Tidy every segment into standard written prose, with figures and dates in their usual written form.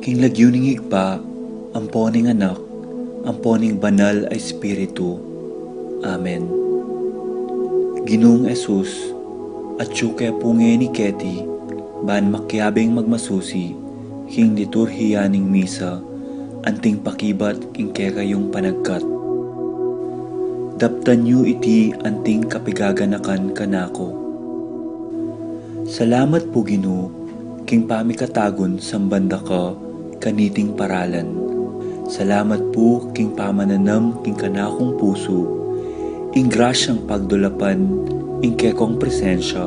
King lagyuning higpa, amponing anak, amponing banal ay Espiritu. Amen. Ginoong Esus, at syuke punge ni Keti, ban makyabing magmasusi, king liturhiyaning misa, anting pakibat king kekayong panagkat. Daptan yu iti anting kapigaganakan kanako. Salamat po Ginoo, king pamikatagon sambanda ka, kaniting paralan. Salamat po king pamananam king kanakong puso, ing grasyang pagdulapan, ing kekong presensya,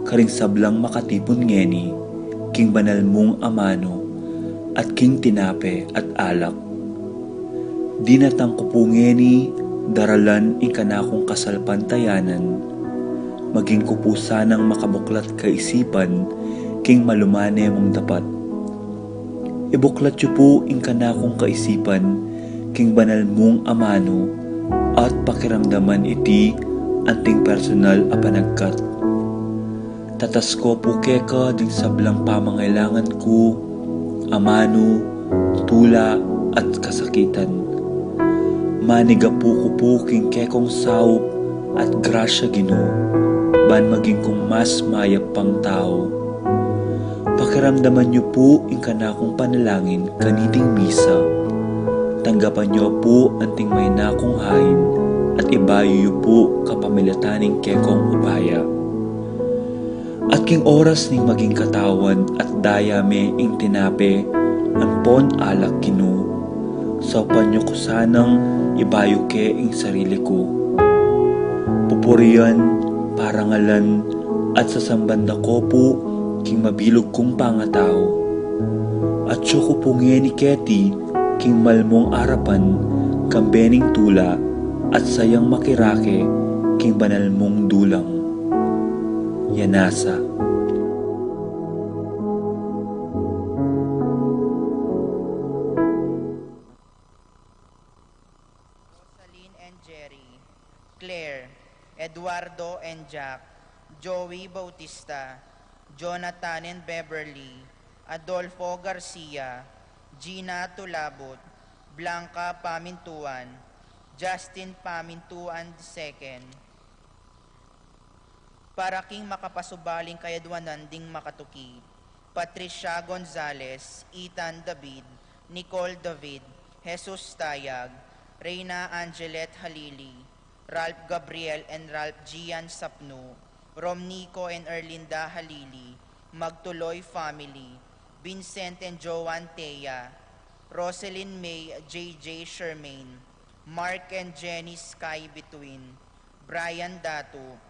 karing sablang makatipon ngeni, king banal mong amano, at king tinape at alak. Dinatang ko po ngeni, daralan ing kanakong kasalpantayanan, maging kupusanang makabuklat kaisipan, king malumane mong dapat. Ibuklat yu po ing kanakong kaisipan, king banal mong amano, at pakiramdaman iti, anting personal a panagkat. Tatas ko po keka ding sablang pamangailangan ko, amano, tula, at kasakitan. Maniga po ko po king kekong saup at grasya Ginoo, ban maging kong mas mayap pang tao. Pakiramdaman niyo po ing kanakong panalangin kaniting misa. Tanggapan niyo po anting may nakong hain at ibayo niyo po kapamilataning kekong upaya. At king oras ning maging katawan at dayame ing tinape, ampon alak Ginoo. Saupan niyo ko sanang ibayo ke ing sarili ko. Pupurian, parangalan, at sasambanda ko po king mabilog kong pangatao. At siyo ko punge ni Keti, king malmong arapan, kambening tula, at sayang makirake, king banal mong dulang. Yanasa. Rosaline and Jerry, Claire, Eduardo and Jack, Joey Bautista, Jonathan and Beverly, Adolfo Garcia, Gina Tulabot, Blanca Pamintuan, Justin Pamintuan II. Para king makapasubaling kayadwanan ding makatuki, Patricia Gonzalez, Ethan David, Nicole David, Jesus Tayag, Reyna Angelet Halili, Ralph Gabriel and Ralph Gian Sapnu, Romnico and Erlinda Halili, Magtuloy Family, Vincent and Joan Teya, Roselyn May JJ Shermaine, Mark and Jenny Sky Between, Brian Datu,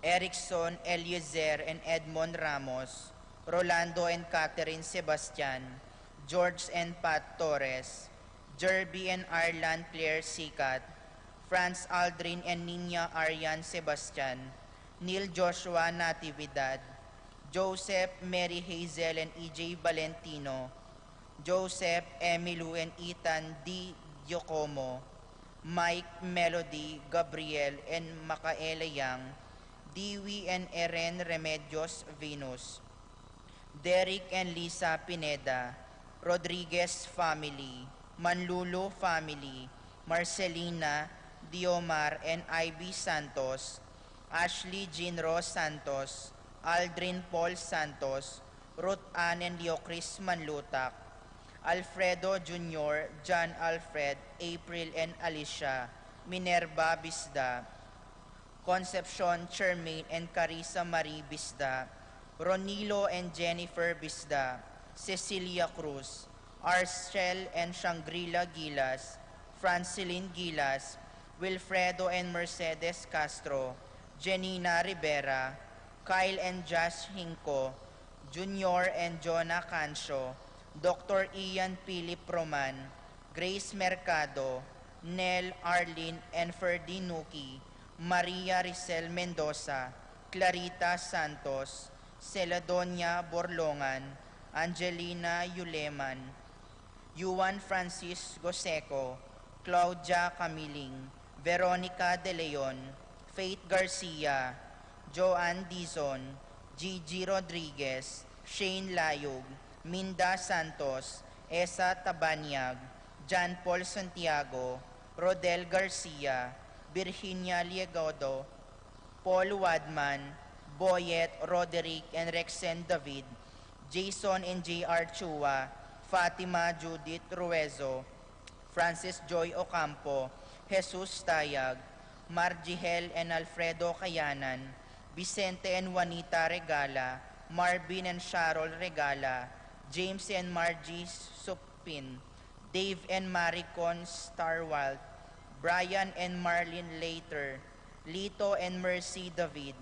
Erickson Eliezer and Edmond Ramos, Rolando and Catherine Sebastian, George and Pat Torres, Jerby and Arlan Claire Sikat, Franz Aldrin and Nina Arian Sebastian, Neil Joshua Natividad, Joseph Mary Hazel and EJ Valentino, Joseph Emilu and Ethan D. Giacomo, Mike Melody Gabriel and Makaela Yang, Dewey and Eren Remedios Venus, Derek and Lisa Pineda, Rodriguez family, Manlulo family, Marcelina, Diomar and Ivy Santos, Ashley Jean Rose Santos, Aldrin Paul Santos, Ruth Ann and Leocris Manlutak, Alfredo Jr., John Alfred, April and Alicia, Minerva Bisda, Concepcion Chermain and Carissa Marie Bisda, Ronilo and Jennifer Bisda, Cecilia Cruz, Arcel and Shangri-La Gilas, Francilyn Gilas, Wilfredo and Mercedes Castro, Janina Rivera, Kyle and Josh Hinco, Junior and Jonah Cancio, Dr. Ian Philip Roman, Grace Mercado, Nel Arlene and Ferdy Nuki, Maria Ricel Mendoza, Clarita Santos, Celadonia Borlongan, Angelina Yuleman, Juan Francis Goseco, Claudia Camiling, Veronica De Leon, Faith Garcia, Joanne Dizon, Gigi Rodriguez, Shane Layog, Minda Santos, Esa Tabanyag, John Paul Santiago, Rodel Garcia, Virginia Liegodo, Paul Wadman, Boyet Roderick and Rexen David, Jason and J.R. Chua, Fatima Judith Ruezo, Francis Joy Ocampo, Jesus Tayag, Margihel and Alfredo Kayanan, Vicente and Juanita Regala, Marvin and Sharol Regala, James and Margie Supin, Dave and Maricon Starwalt, Brian and Marlene Later, Lito and Mercy David,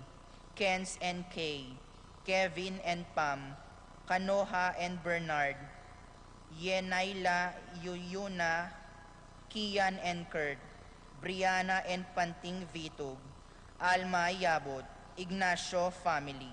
Kens and Kay, Kevin and Pam, Kanoha and Bernard, Yenaila, Yuyuna, Kian and Kurt, Brianna and Panting Vitug, Alma Yabot, Ignacio family.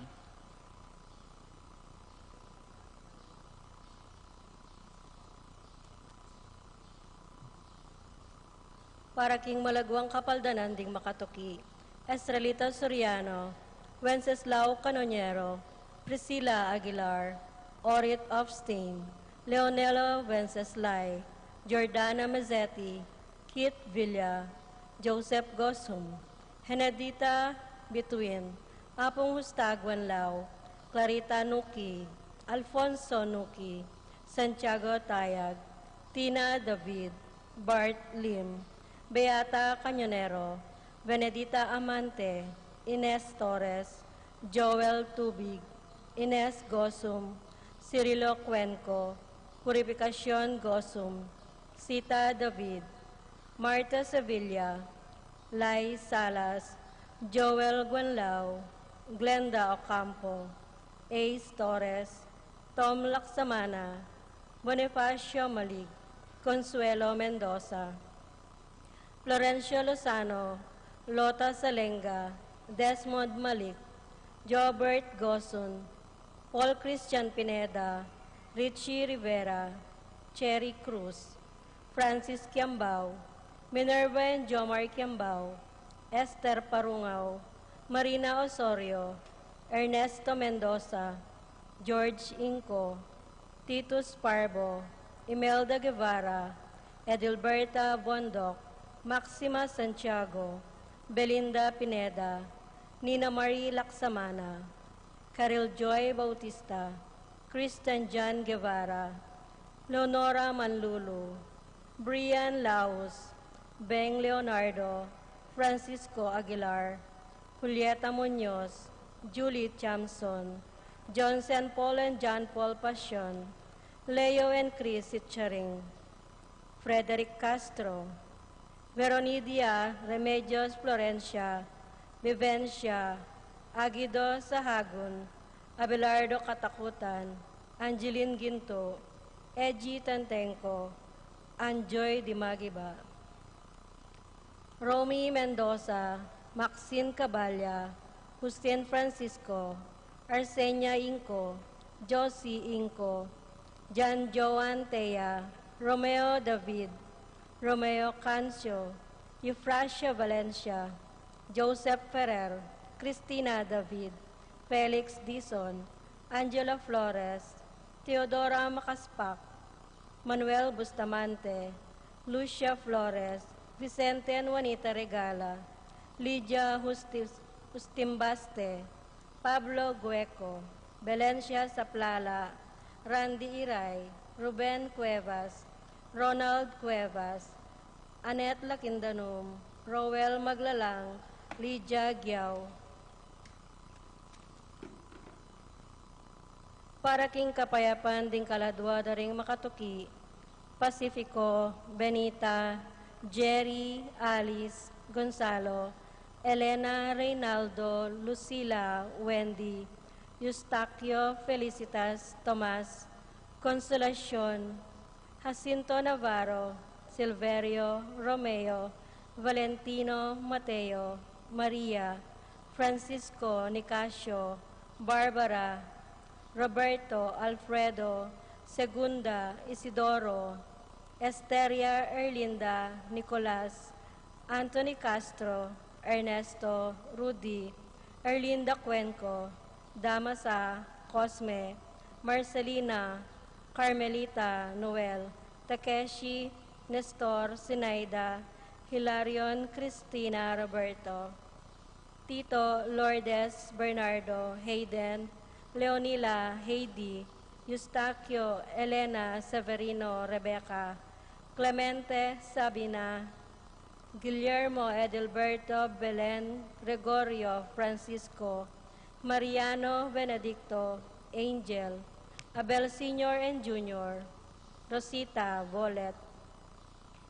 Para king malagwang kapaldanan ding makatuki, Estrelita Soriano, Wenceslao Canoniero, Priscilla Aguilar, Orit Ofstein, Leonelo Wenceslay, Jordana Mazzetti, Kit Villa, Joseph Gosum, Henedita Bituin, Apong Hustagwan Lao, Clarita Nuki, Alfonso Nuki, Santiago Tayag, Tina David, Bart Lim, Beata Cañonero, Benedita Amante, Ines Torres, Joel Tubig, Ines Gosum, Cirilo Cuenco, Purificacion Gosum, Sita David, Marta Sevilla, Lai Salas, Joel Guanlao, Glenda Ocampo, Ace Torres, Tom Laksamana, Bonifacio Malig, Consuelo Mendoza, Florencio Lozano, Lota Salenga, Desmond Malik, Jobert Gosun, Paul Christian Pineda, Richie Rivera, Cherry Cruz, Francis Kiambao, Minerva and Jomar Kiambao, Esther Parungaw, Marina Osorio, Ernesto Mendoza, George Inco, Titus Parbo, Imelda Guevara, Edilberta Bondoc, Maxima Santiago, Belinda Pineda, Nina Marie Laksamana, Caril Joy Bautista, Kristen John Guevara, Leonora Manlulu, Brian Laos, Beng Leonardo, Francisco Aguilar, Julieta Muñoz, Julie Chamson, Johnson Paul and John Paul Passion, Leo and Chris Itcharing, Frederick Castro, Veronidia Remedios Florencia, Vivencia, Aguido Sahagun, Abelardo Katakutan, Angeline Ginto, Edgy Tantenko, Anjoy Dimagiba, Romy Mendoza, Maxine Caballa, Justin Francisco, Arsenia Inco, Josie Inco, Jan Joan Tea, Romeo David, Romeo Cancio, Euphrasia Valencia, Joseph Ferrer, Cristina David, Felix Dizon, Angela Flores, Teodora Macaspak, Manuel Bustamante, Lucia Flores, Vicente and Juanita Regala, Lydia Justimbaste, Pablo Gueco, Belencia Saplala, Randy Iray, Ruben Cuevas, Ronald Cuevas, Annette Lakindanum, Roel Maglalang, Lydia Giao. Para king kapayapan ding kaladwa daring makatuki, Pacifico, Benita, Jerry, Alice, Gonzalo, Elena, Reynaldo, Lucila, Wendy, Eustaquio, Felicitas, Tomas, Consolacion, Jacinto Navarro, Silverio, Romeo, Valentino, Mateo, Maria, Francisco, Nicasio, Barbara, Roberto, Alfredo, Segunda, Isidoro, Esteria, Erlinda, Nicolas, Anthony Castro, Ernesto, Rudy, Erlinda Cuenco, Damasa, Cosme, Marcelina, Carmelita Noel, Takeshi Nestor Sinaida, Hilarion Cristina Roberto, Tito Lourdes Bernardo Hayden, Leonila Heidi, Eustaquio Elena Severino Rebecca, Clemente Sabina, Guillermo Edilberto Belen Gregorio Francisco, Mariano Benedicto Angel, Abel Sr. and Jr., Rosita Volet,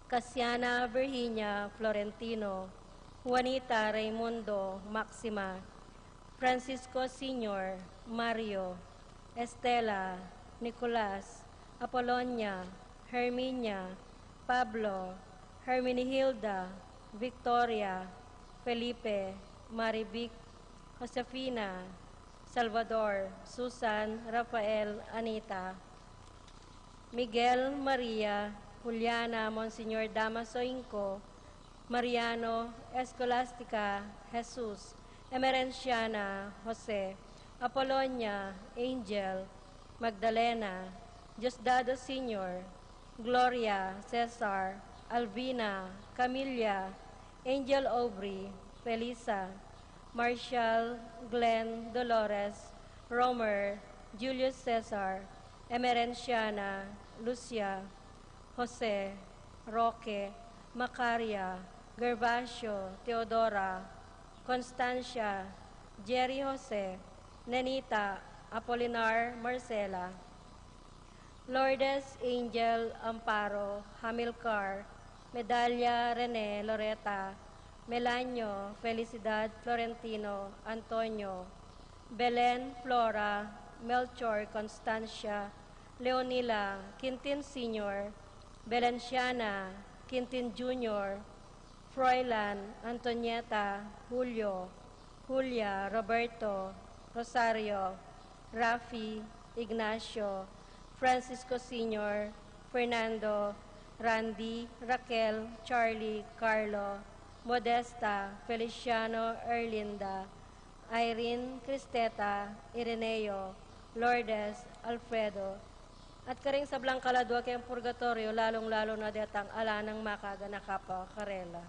Casiana Virginia Florentino, Juanita Raimundo Maxima, Francisco Sr., Mario, Estela, Nicolas, Apolonia, Herminia, Pablo, Herminihilda, Victoria, Felipe, Marivic, Josefina, Salvador, Susan, Rafael, Anita, Miguel, Maria, Juliana, Monsignor Damaso Inco, Mariano, Escolastica, Jesus, Emerenciana, Jose, Apolonia, Angel, Magdalena, Diosdado Sr., Gloria, Cesar, Alvina, Camilla, Angel Aubrey, Felisa, Marshall, Glenn, Dolores, Romer, Julius Cesar, Emerenciana, Lucia, Jose, Roque, Macaria, Gervasio, Teodora, Constancia, Jerry Jose, Nenita, Apolinar, Marcela, Lourdes, Angel, Amparo, Hamilcar, Medalla, Rene, Loreta, Melanio, Felicidad, Florentino, Antonio, Belen, Flora, Melchor, Constancia, Leonila, Quintin Sr., Belenciana, Quintin Jr., Froilan, Antonieta, Julio, Julia, Roberto, Rosario, Rafi, Ignacio, Francisco Sr., Fernando, Randy, Raquel, Charlie, Carlo, Modesta, Feliciano, Erlinda, Irene, Cristeta, Ireneo, Lourdes, Alfredo, at karing sa Blancaladua kayang purgatorio, lalong-lalo na detang ala ng makaga na kapwa karela.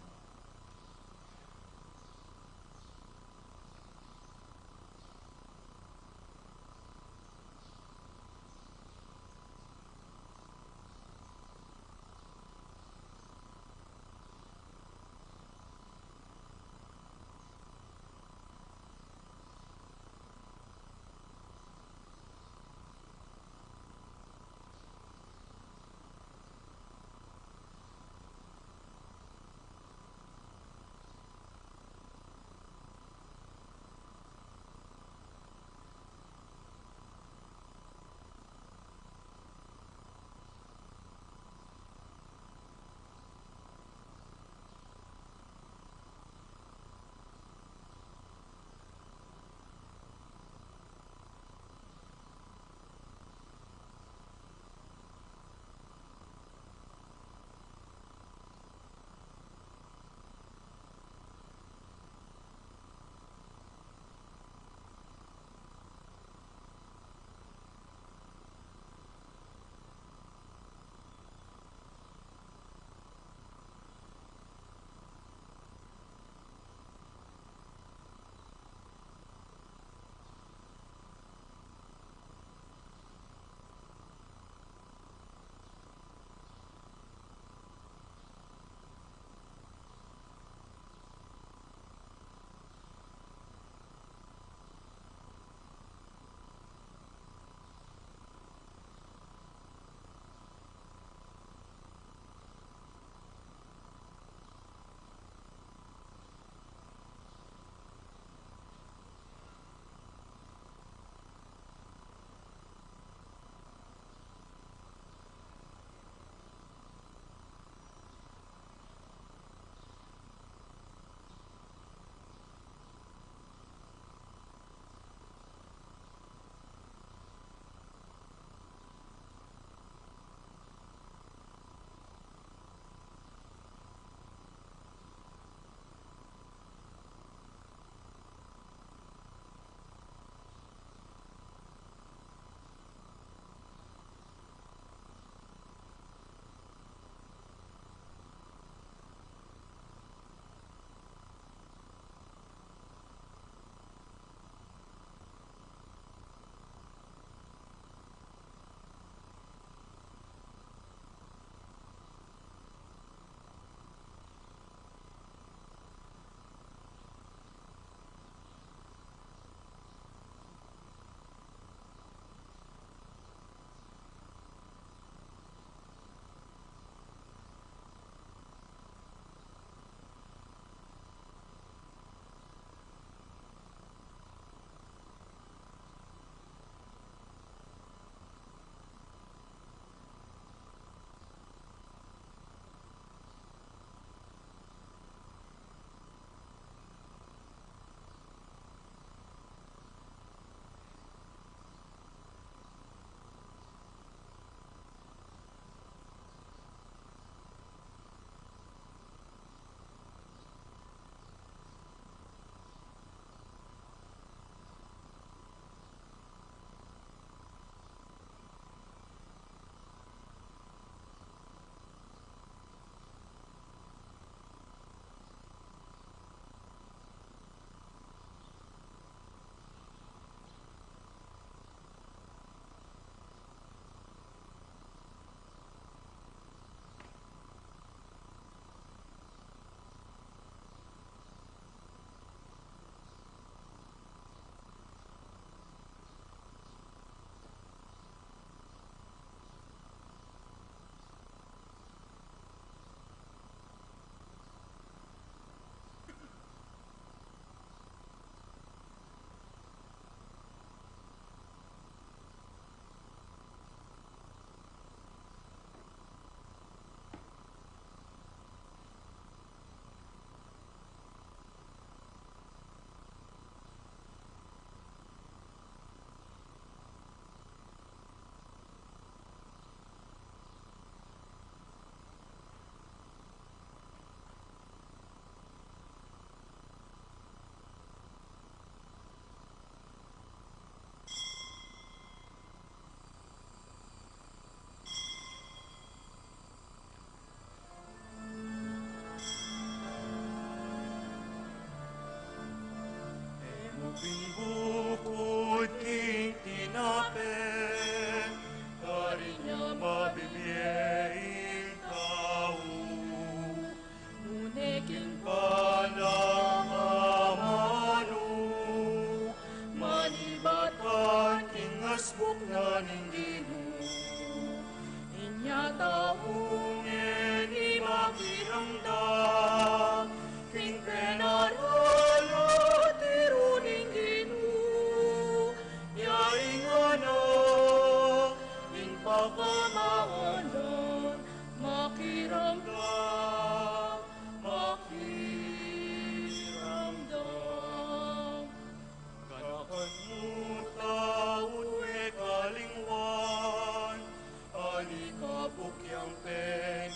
bukyang penibatan.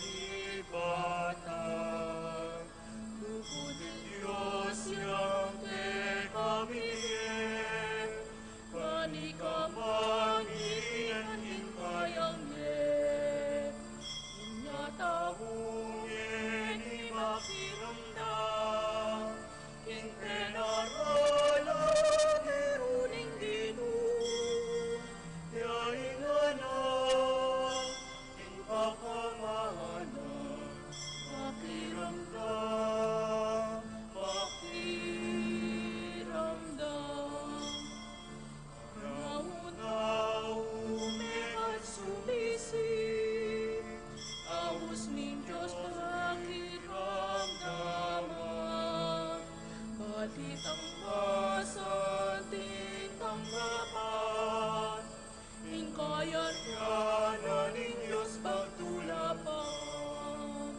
Lugod ng Diyos yang te kabigyan, panikamangian hinkayang net. Inyatahungin imakiramdam, kintenarala kiruning dinu. Yainganan, inpakamahanan, makiramdam, makiramdam. Naunaw, mekat sumisip, awos ning Diyos pakiramdaman. Balit ang masanting tanggapan, hingkayan yanan ning Diyos pagtulapan.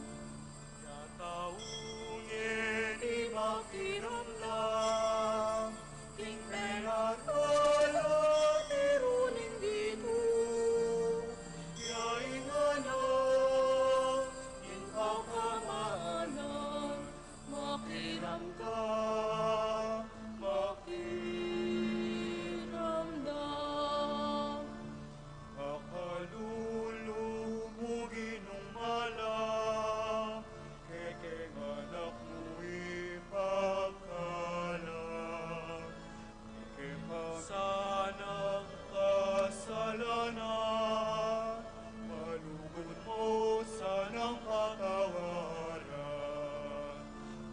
Yataungin di makiramdam, king penatala tiruning dito. Yainganan, ing pakamanan, makiramdam, makiramdam. Akalulumugin ng malam, kekenganak mo ipagkalam. Kepasanang kasalanan, malugod mo sanang patawaran.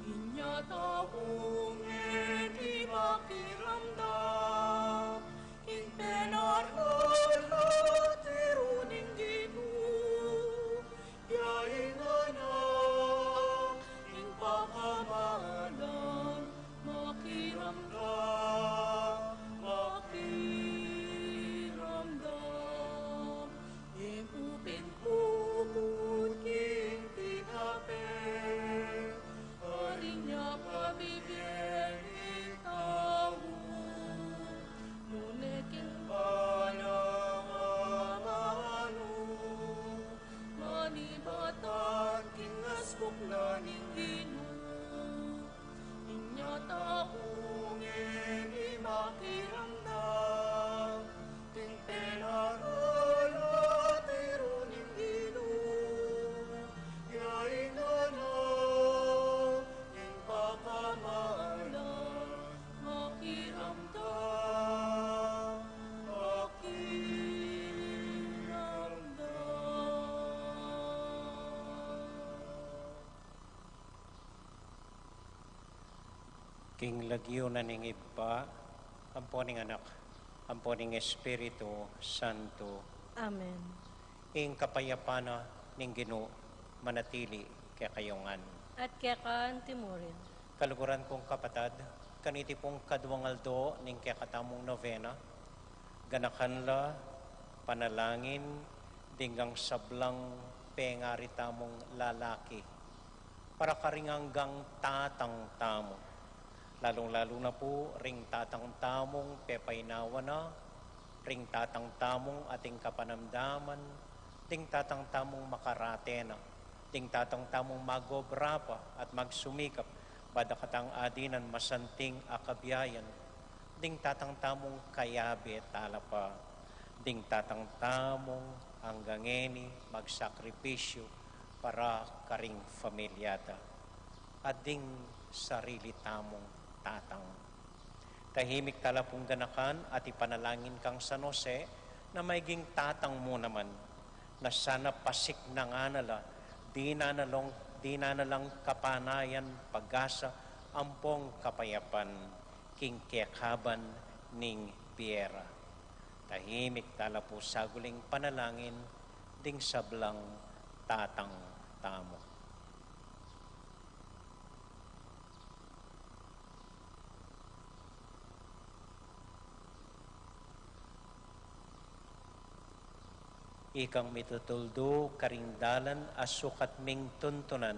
Inyatahungin di makiramdam, ing penarhala tiruning dinu. Yainganan, ing pakamalan, makiramdam, makiramdam. Ing upin kukun king tinapel, haring niya pabibigyan ing tao. Ngunit king panangamano, manibatan king askuklaning inu. Inyatahungin di makiramdam, king penarala tiruning inu. Yainganan, ing pakamalan, makiramdam, makiramdam. King lagyo na ning iba, amponing anak, amponing Espiritu Santo, Amen. ing kapayapana ning Ginoo manatili kay kayongan. At kekan timurin. Kaluguran kong kapatad, kaniti pong kadwangaldo ning kay katamong novena, ganakanla, panalangin, dinggang sablang pengari tamong lalaki, para karinganggang tatang tamo. Lalong-lalo na po, ring tatang tamong pepaynawa na, ring tatang tamong ating kapanamdaman, ding tatang tamong makarate na, ding tatang tamong magobra pa at magsumikap, badakatang adinan masanting akabiyayan, ding tatang tamong kayabe talapa, ding tatang tamong hanggangeni magsakripisyo para karing familyata, at ding sarili tamong tatang. Tahimik tala pong ganakan at ipanalangin kang San Jose na maiging tatang mo naman, na sana pasik na nga nala, di na nalang kapanayan, pag-asa, ampong kapayapan, king kekaban ning biera. Tahimik tala po saguling panalangin, ding sablang tatang tamo. Ikang mitutuldo karingdalan asukat ming tuntunan,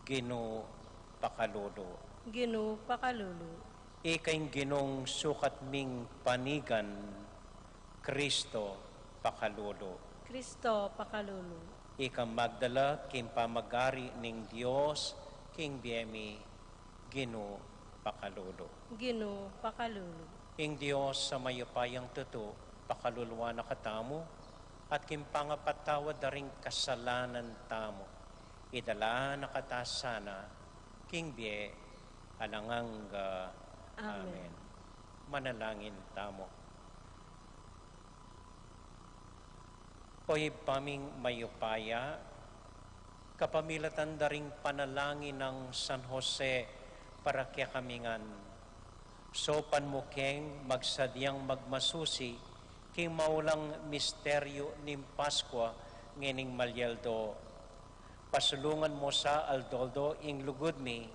Ginoo pakalolo. Ginoo pakalulu. Ikaing Ginong sukat ming panigan, Kristo pakalolo. Kristo pakalulu. Ikang magdala, king pamagari ning Diyos, king biemi, Ginoo pakalulu. Ginoo pakalulu. Ing Diyos sa mayupayang tuto, pakaluluwa na katamo, at kimpangapatawad na ring kasalanan tamo. Idala na katasana, king bie, alangang Amen. Manalangin tamo. Oy paming mayupaya, kapamilatan da ring panalangin ng San Jose para kaya kamingan. So panmukeng magsadyang magmasusi, king maulang misteryo ning Paskwa ngening Malyaldo. Pasulungan mo sa Aldoldo ing lugod mi,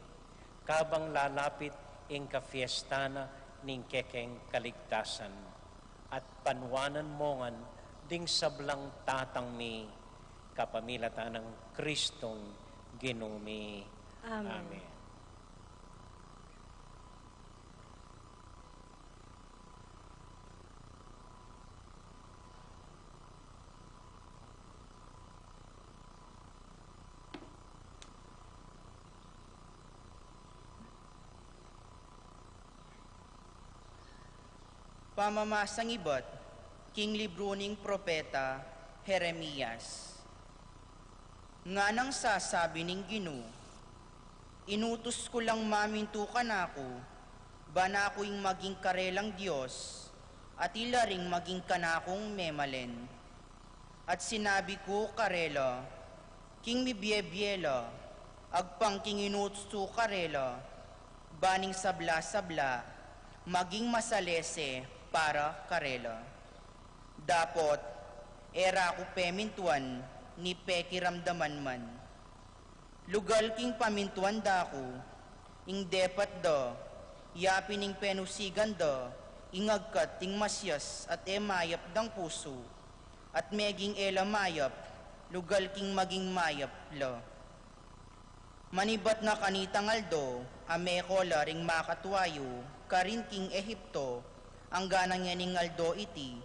kabang lalapit ing kafiestana ning kekeng kaligtasan. At panwanan mongan ding sablang tatang mi, kapamilatan ng Kristong Ginumi. Amen. Amen. Pamamasang ibat, king libro ning propeta Jeremias. Nga nang sasabi ning Ginoo, inutos ko lang maminto ka na ako, ba na ako'y maging karelang Diyos, at ilaring maging kanakong memalen. At sinabi ko karela, king mibiyebyela, agpang king inutos to karela, baning sabla-sabla, maging masalese para karela. Dapot, era ko pemintuan, ni pekiramdaman man. Lugal king pamintuan dako, ing depat da, yapining penusigan da, ingagkat ting masyas at emayap dang puso, at meging ela mayap, lugal king maging mayap la. Manibat na kanitang aldo, amekola ring makatwayo, karin king Ehipto, ang ganang yaning aldo iti,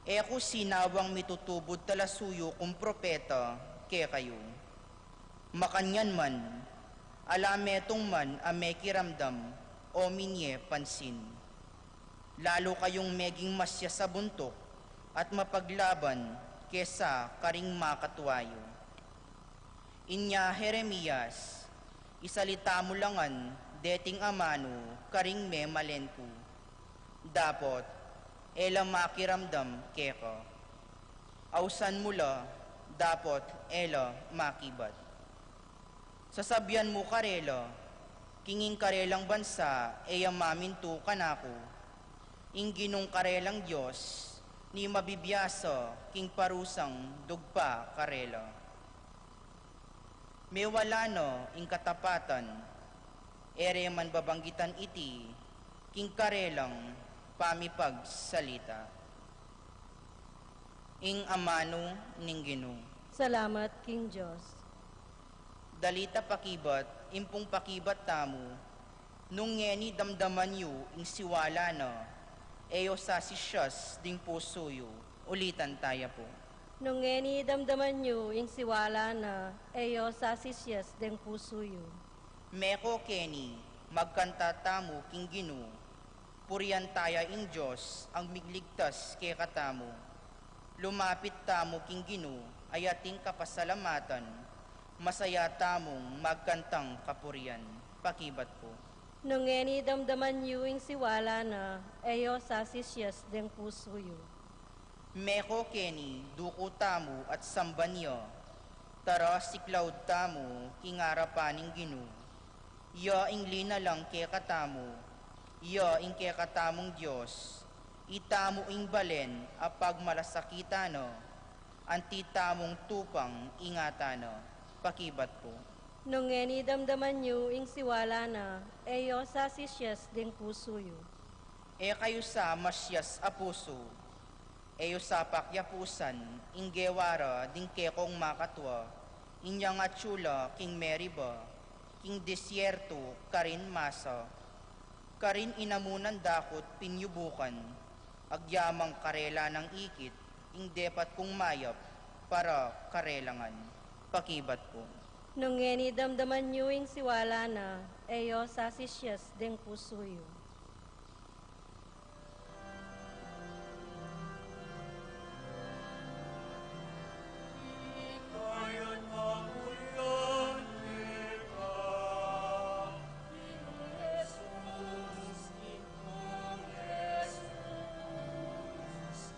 eko sinawang mitutubod talasuyo kung propeta, ke kayo. Makanyan man, alametong man amekiramdam, o minye pansin. Lalo kayong meging masya sa buntok, at mapaglaban, kesa karing makatwayo. Inya Jeremias, isalita mo langan, deting amano, karing me malenku. Dapot, ela makiramdam keko. Ausan mula, dapot ela makibat. Sasabyan mo karela, kinging karelang bansa, eya maminto kanako. Ingginong karelang Diyos, ni mabibiyasa, king parusang dugpa karela. May wala no, ing katapatan, ere man babanggitan iti, king karelang pamipagsalita. Ing amano ning Ginoo. Salamat, King Diyos. Dalita pakibat, impong pakibat tamo, nung ngeni damdaman yu, ing siwala na, eyo sa sisyas ding puso yu. Ulitan tayo po. Nung ngeni damdaman nyo, ing siwala na, eyo sa sisyas deng puso yu. Meko Kenny, magkanta tamo king Ginoo. Puriyan taya ing Diyos, ang migligtas kay katamo. Lumapit tamo king Ginoo, ay ating kapasalamatan. Masaya tamong magkantang kapuriyan. Pakibat po. Nung ngeni damdaman nyo, ing siwala na, eyo sa sisyas deng puso yu. Meko Kenny, duko tamo at sambanyo. Tara siklaw tamo, kingarapaning Ginoo. Ya ing lina lang kay katamo, ya ing kay katamong Diyos. Itamo ing balen, apag malasakitano, anti tamong tupang ingatano. Pakibat po. Nung ngeni damdaman nyo, ing siwala na, eyo sa sisyas deng puso yu. E kayo sa masyas a puso, eyo sa pakyapusan, ing gewara, ding kekong makatwa, inyang atsula, king meriba, king disyerto, karin masa, karin inamunan dakot pinyubukan, agyamang karela ng ikit, ing depat kong mayap para karelangan. Pakibat po. Nung ngeni damdaman niyo ing siwala na, eyo sa sisyas deng pusuyo. Kaya't kamuyan kita, Ginong Jesus, Ginong Jesus.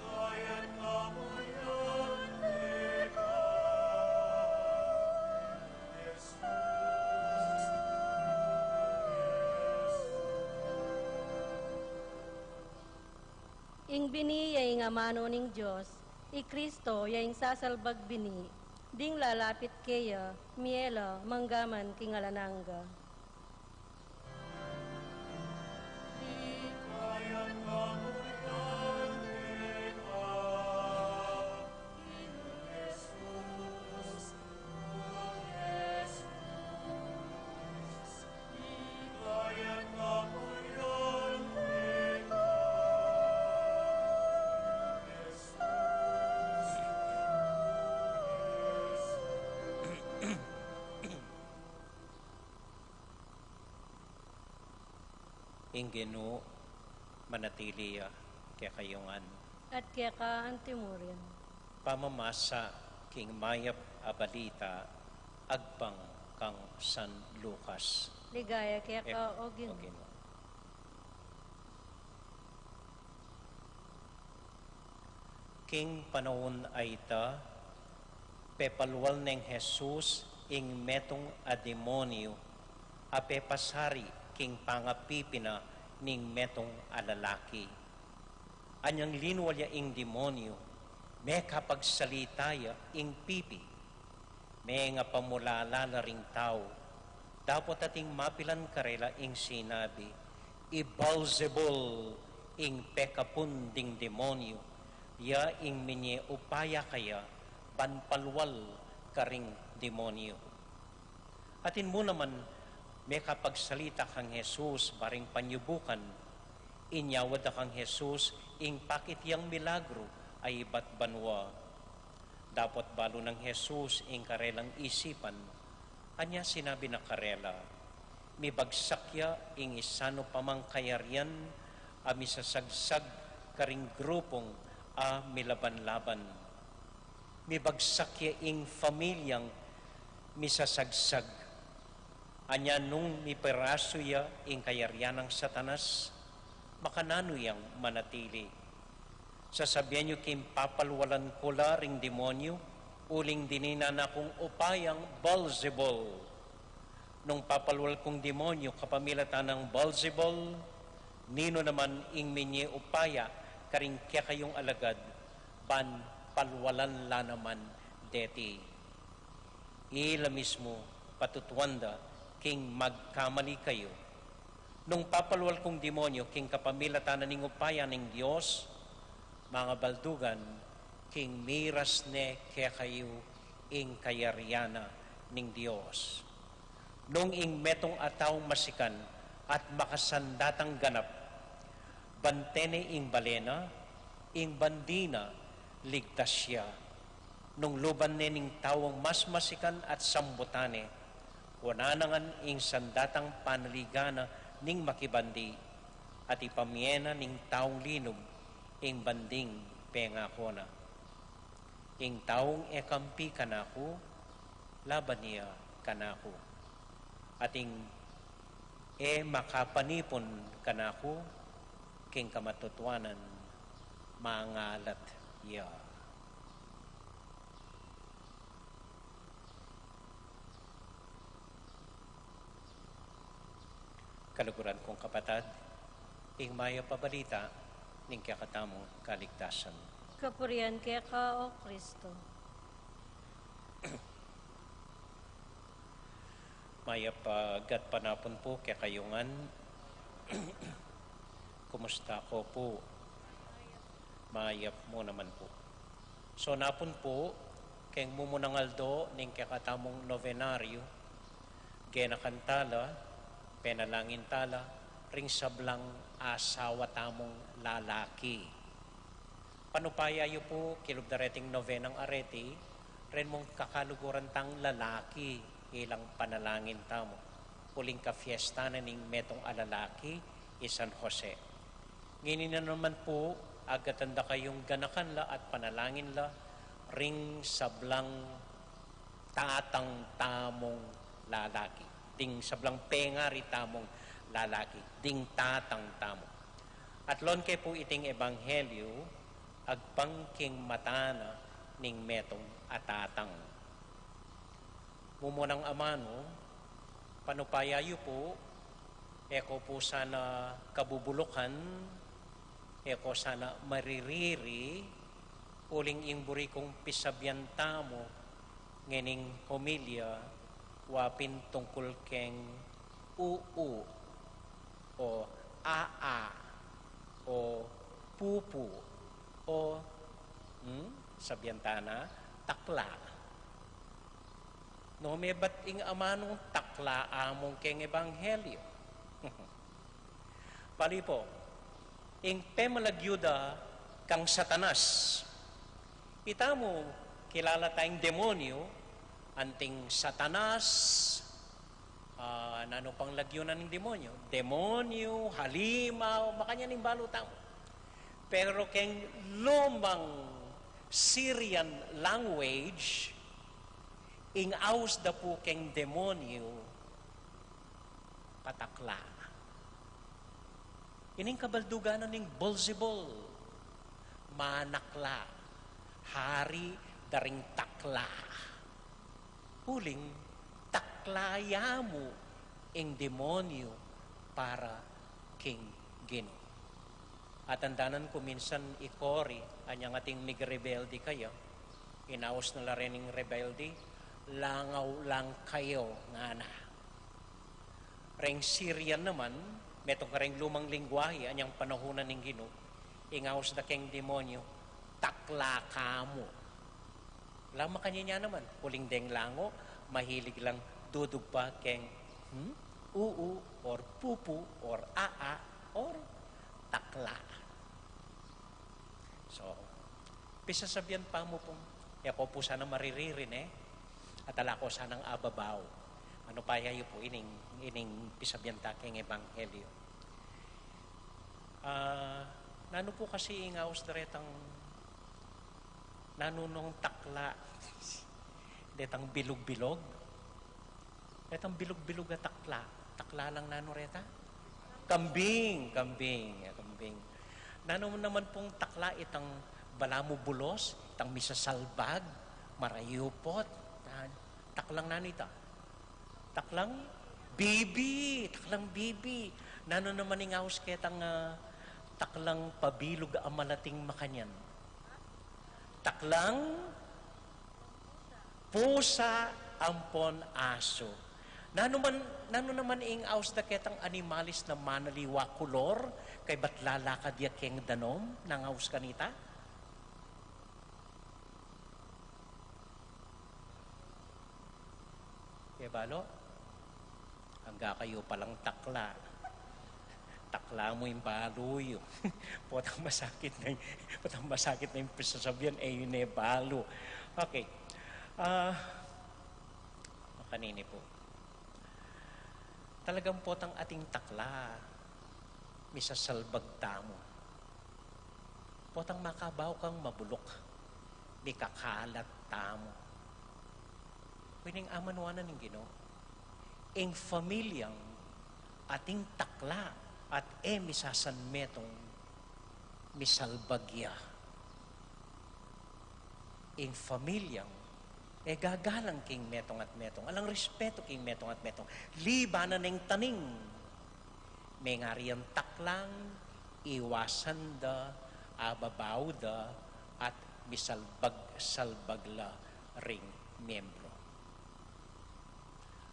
Kaya't kamuyan kita, Jesus, Ing bini yaing amano ning Diyos, i Kristo yaing sasalbag bini, ding lalapit kaya, miela, manggaman kingalananga. kaya't kamuyan kita, Ginong Jesus, Ginong Jesus. Kaya't kamuyan kita, Ingenu manatili kaya kayungan. At kaya ka antimurin. Pamamasa king mayap abalita agpang kang San Lucas. Ligaya kaya ka o Ginoo. Okay. King panahon ay ita, pepalwal ng Jesus ing metong a demonyo, a pepasari king pangapipina ning metong alalaki. Anyang linwalya ing demonyo, may kapagsalitaya ing pipi, may nga pamulala ring tao, dapat ating mapilan karela ing sinabi, ibalzebul ing pekapun ding demonyo, ya ing minye upaya kaya, banpalwal karing demonyo. Atin mo naman, may kapagsalita kang Jesus baring panyubukan, inyawad kang Jesus ing pakit yang milagro ay iba't banwa. Dapat balo ng Jesus ing karelang isipan, anya sinabi na karela, mi bagsakya ing isano pamang kayarian, ami sasagsag karing grupong a milaban-laban. Mi bagsakya ing familyang misasagsag. Anya nung miperaso ya ing kayarian ng Satanas, makanano yang manatili. Sasabihan nyo kim papalwalan ko la ring demonyo, uling dinina na kong upayang Beelzebul. Nung papalwal kong demonyo, kapamilatan ng Beelzebul, nino naman ing minye upaya, karing kaya kayong alagad, ban palwalan la naman deti. Ila mismo patutwanda, king magkamali kayo. Nung papalwal kong demonyo, king kapamilatan ning upaya ning Diyos, mga baldugan, king miras ne kaya kayo ing kayaryana ning Diyos. Nung ing metong ataw masikan at makasandatang ganap, bantene ing balena, ing bandina, ligtas siya. Nung luban ne ning tawang mas masikan at sambutane, wananangan ing sandatang panaligana ning makibandi, at ipamiena ning taong linom ing banding pengakona. Ing taong ekampi kanako, laban niya kanako. At ing makapanipon kanako, king kamatutuanan, mangalat iya. Kaluguran kong kapatad, ing maya pabalita, ning kakatamong kaligtasan. Kapurian kaya ka o Kristo. Maya pagat panapon po kaya kayungan. Kumusta ko po? Mayap mo naman po. So napon po, keng mumunangaldo ning kakatamong novenaryo, genakantala, penalangin tala, ring sablang asawa tamong lalaki. Panupayayo po, kilubdareting novenang areti, ren mong kakaluguran tang lalaki, ilang panalangin tamo. Uling ka fiesta na ning metong alalaki, San Jose. Ngini na naman po, agatanda kayong ganakan la at panalangin la, ring sablang tatang tamong lalaki. Ding sablang pengari tamong lalaki. Ding tatang tamo. At lon kay po iting ebanghelyo, agpangking matana ning metong atatang. Mumunang amano, panupayayo po, eko po sana kabubulukan, eko sana maririri, uling imburi kong pisabyan tamo, ngening homilya, wapin tungkol keng uu, o aa, o pupu, o sabyantana, takla. No, may ba't ing amanong takla among keng ebanghelyo? Pali po, ing pemalagyuda kang satanas. Ita mo, kilala tayong demonyo, anting satanas, nano pang lagyunan ng demonyo? Demonyo, halimaw, makanya ning balutang. Pero keng lumang Syrian language, ing aus da po keng demonyo, patakla. Ining kabalduganan ng Beelzebul, manakla, hari daring takla. Huling, taklaya mo ing demonyo para king Gino. At andanan ko minsan ikori, anyang ating migrebelde kayo, inaos na la rin ng rebelde, langaw lang kayo nga na. Reng Syrian naman, metong ka rin lumang lingwahe, anyang panahunan ng Gino, ingaos na keng demonyo, takla ka mo. Lama kanya niya naman, huling deng lango, mahilig lang dudug pa keng uu, or pupu, or aa, or takla. So, pisasabihan pa mo pong, ako po sana mariririn at ala ko sanang ababaw. Ano pa yayo po, ining pisabihan taking ebanghelyo. Nano po kasi ingaos daretang nanunong takla, detang bilog-bilog. Detang bilog-bilog na takla. Takla lang nano reta? Kambing. Nano naman pong takla itang balamo bulos, itang misasalbag, marayupot. Taklang nanita. Taklang bibi. Nano naman ingaos ketang taklang pabilog amalating makanyan. Taklang pusa ampon aso. Nano naman ing aus da ketang animalis na manaliwa kulor kay bat lalakad ya keng danom nang aus kanita? Kaya balo, hangga kayo palang takla. Takla mo yung balo yun. Potang masakit na yung pisasabihan, yun balo. Okay. Makanini po. Talagang potang ating takla, misasalbag tamo. Potang makabaw kang mabulok, di kakalat tamo. Pining amanuanan ng Ginoo, ing familyang ating takla at misasan metong misalbagya. Ing familyang gagalang king metong at metong. Alang respeto king metong at metong. Libanan ng taning. May ngariyan taklang, iwasan da, ababaw da, at misalbag-salbagla ring miyembro.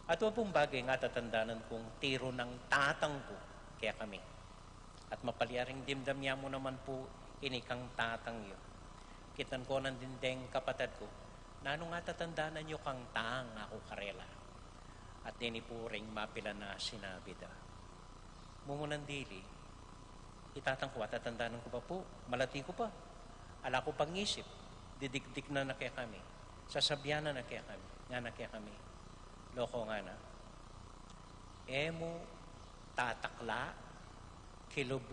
At ito pong bagay nga tatandanan kong tiro ng tatang ko kaya kami. At mapaliaring dimdamya mo naman po inikang tatang yun. Kitan ko ng dindeng kapatid ko, nano nga tatandanan nyo kang tang ako karela. At dini po ring mapila na sinabi da. Mumunan dili, itatang ko at tatandanan ko pa po, malati ko pa. ala ko pangisip, didikdik na na kaya kami, sasabyan na kaya kami, nga na kaya kami, loko nga na, emo tatakla, kilob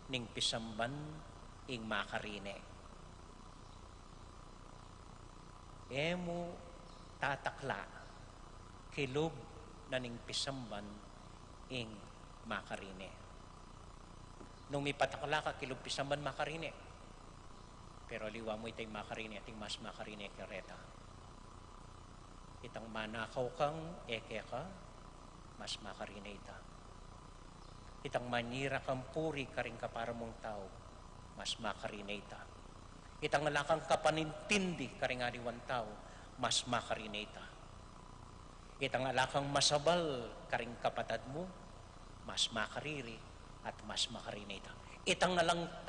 ning pisamban, ing makarine. Emo tatakla, kilob na ning pisamban, ing makarine. Nung may patakla ka, kilob pisamban makarine. Pero liwa mo itay makarine, ating mas makarine kereta. Itang manakaw kang eke ka, mas makarine ita. Itang manira kang puri karing kapara mong tao, mas makarine ita. Itang alakang kapanintindi karing ariwan tao, mas makarine ita. Itang alakang masabal karing kapatad mo, mas makariri at mas makarine ita. Itang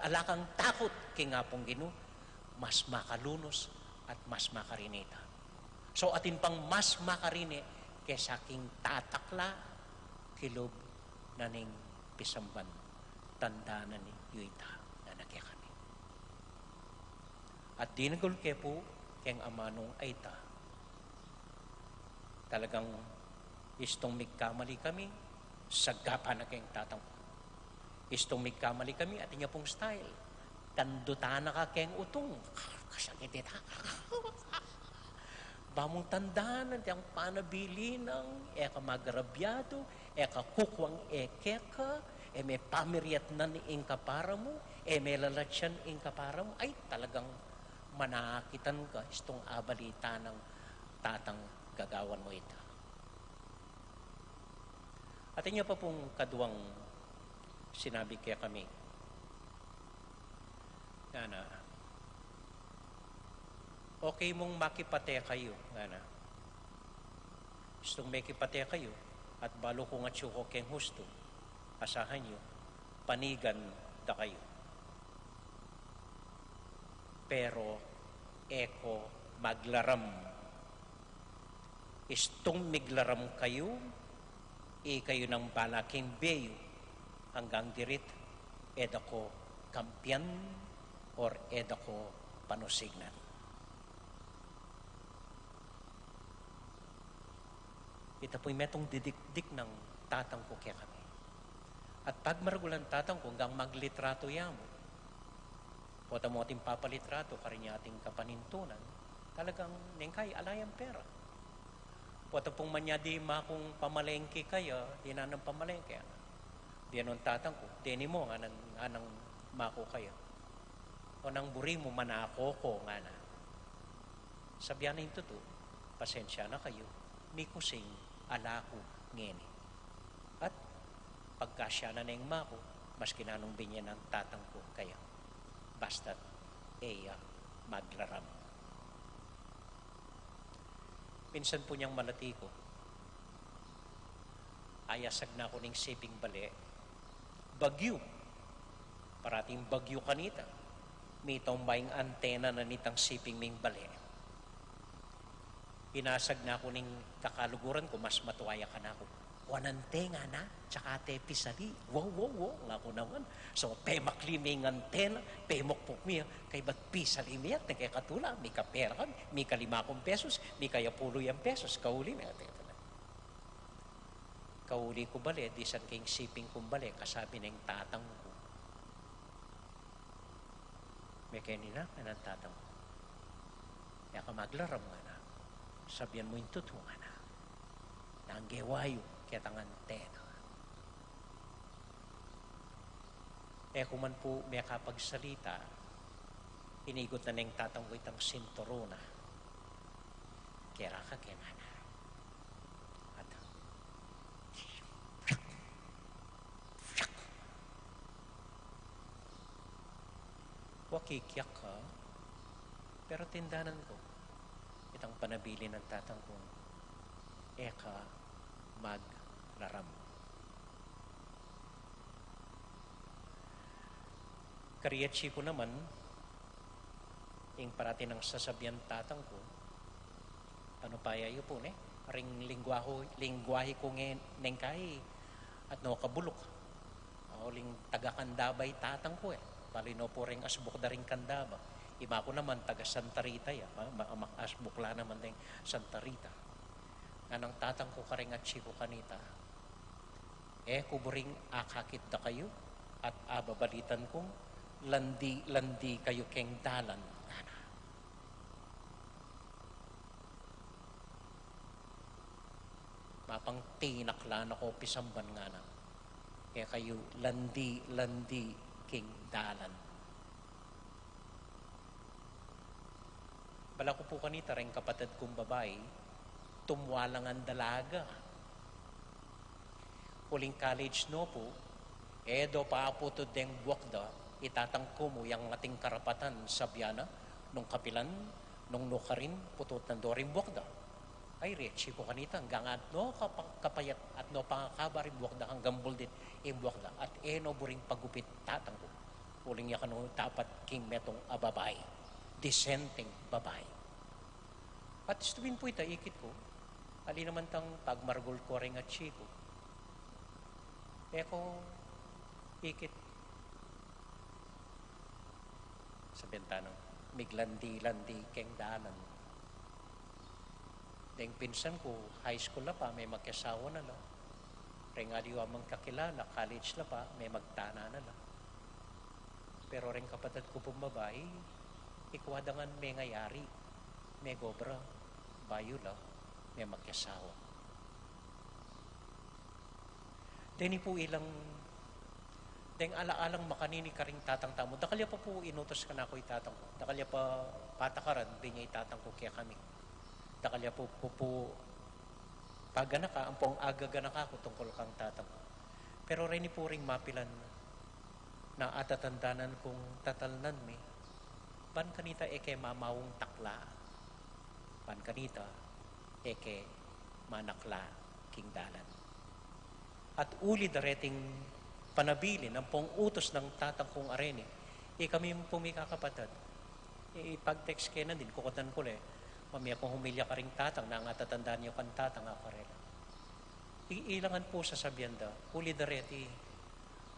alakang takot kingapong Ginoo, mas makalunos at mas makarine ita. So atin pang mas makarine kesa king tatakla kilob na ning pisamban tanda na ni yuita na nakya kami. At dinagol ke po keng amanong aita. Talagang istong migkamali kami, sagapa na keng tatang. Istong migkamali kami at inya pong style. Tandutana ka keng utong. Kasakit ita. Bamong tandaan ang panabili ng eka magarabyado, eka kukwang ekeka, may pamiriat na ni ing kapara mo, may lalatsyan ing kapara mo, ay talagang manakitan ka istong abalita ng tatang gagawan mo ita. At inyo pa pong kaduwang sinabi kaya kami, na okay mong makipate kayo, ngana. Gustong may kipate kayo, at balo kung at syuko keng husto, asahan nyo, panigan da kayo. Pero, eko maglaram. Istong miglaram kayo, kayo ng balaking beyo, hanggang dirit, edako kampiyan, or edako panusignan. Ito po'y metong didikdik ng tatang ko kaya kami. At pag maragulan tatang ko, hanggang maglitrato yamo, po mo ating papalitrato, karin ating kapanintunan, talagang nengkay alayang pera. Po pong manyadi makong pamalengke kaya, di na ng pamalengke. Di anong tatang ko, di ni mo, anang mako kaya. O nang buri mo, manako ko, nga na. Sabihan na yung totoo, pasensya na kayo, ni kusing alako ngeni. At pagkasya na ng mako, mas kinanong binyan ng tatang ko kaya. Basta't eya maglaram. Pinsan po niyang malati ko, ayasag na ako ng siping bali, bagyo, parating bagyo kanita, may tombaying antena na nitang siping ming bali. Inasag na ako ng kakaluguran ko, mas matuwaya ka na ako. Wanante nga na, tsaka te pisali. Wow, nga ko naman. So, pemakli may antena, pemok po miya, kay ba't pisali miya, kaya katula, may kapera kami, may 5 pesos, may kaya 10 pesos, kauli na. Kauli ko bali, di san kayong siping kong bali, kasabi ng tatang ko. May kanina, anong tatang ko. Kaya ka maglaram nga na. Sabihan mo yung totoo nga na. Nanggewayo, kaya tang antena. Kung man po may kapagsalita, inigot na ng tatang ko itang sinturona. Kaya ka kaya nga na. At wakikiyak ka, pero tindanan ko, itang panabili ng tatang kong eka maglaram. Kariyatsi ko naman, ing parati ng sasabyan tatang ko, ano pa yayo po ring lingwahe ko ngeng kay at no kabulok. O ling taga-kandabay tatang ko Palino po ring asbuk da ring kandaba. Iba ko naman taga Santa Rita ya, bukla naman din Santa Rita. Anang tatang ko karing at chiko kanita. Kuburing akakit da kayo at ababalitan kong landi kayo keng dalan. Mapang tinaklan ako pisamban nga na. Kayo landi keng dalan. Bala ko po kanita rin kapatid kong babae, tumwalang ang dalaga. Huling college no po, do paaputod deng buwakda, itatangko mo yung ating karapatan sa biyana, nung kapilan, nung nukarin, putot ng doring buwakda. Ay, rechi ko kanita, hanggang at no kapayat at no pangakabarin buwakda, hanggang buldit buwakda, at no buring pagupit tatangko. Huling yakan no dapat king metong ababay. Dissenting babae. At istuwin po ita, ikit ko, ali naman tang pagmargol ko rin at chiko. Ko, ikit. Sa bentana, miglandi-landi keng dalan. Deng pinsan ko, high school na pa, may magkasawa na la. Ringaliwa mang kakilala, college na pa, may magtana na la. Pero rin kapatid ko pong babae, ikwadangan may ngayari, may gobra, bayula, may magkasawa. Deni po ilang, deng alaalang makanini ka rin tatang tamo. Dakalya pa po inutos ka na ako itatang ko. Dakalya pa patakaran, binya itatang ko kaya kami. Dakalya po pagana ka, ampong agagana ka ako tungkol kang tatang ko. Pero rin po rin mapilan na atatandanan kong tatalnan mi. Ban kanita eke mamawong takla. Ban kanita eke manakla king dalan. At uli dareting panabilin ang pong utos ng tatang kong areni. Kami pumikakapatad. Ipag-text kayo na din, kukutan ko le. Mamaya kung humilya ka ring tatang na ang atatandaan niyo kan tatang akarela. Iilangan po sa sabyanda, uli dareti,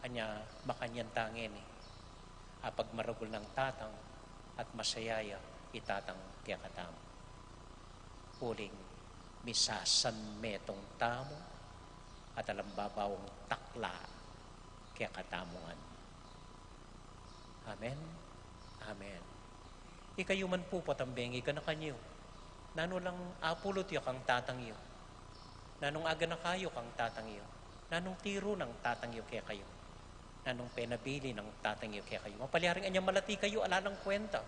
anya makanyan tangin apag maragol ng tatang at masayaya itatang kaya katamo. Huling misasan metong tamo at alambabawang takla kaya katamungan. Amen? Amen. Ikayo man po patambengi ka na kanyo. Nano lang apulot yo kang tatang yo. Nanong aga na kayo kang tatang yo. Nanong tiro ng tatang yo kaya kayo. Nanong penabili ng tatang yo kaya kayo. Mapalyaring anyang malati kayo, alalang kwenta.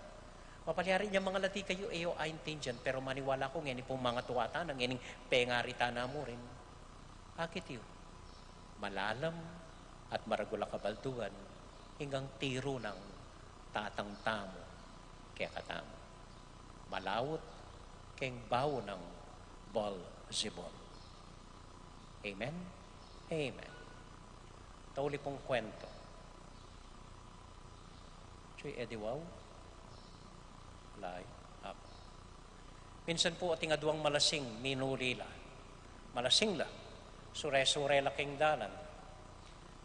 Mapalyaring anyang mga lati kayo, eyo aintin dyan. Pero maniwala ko, ngayon pong mga tuwata, nang ngayon pengarita na mo rin. Akit yun? Malalam at maragula kabaltugan hinggang tiro ng tatang tamo kaya katamo. Malawot keng bawo ng bol zibol. Amen? Amen. Tauli pong kwento. Choy ediwaw? Lay. Up. Minsan po ating aduang malasing minulila. Malasing la. Sure-sure la keng dalan.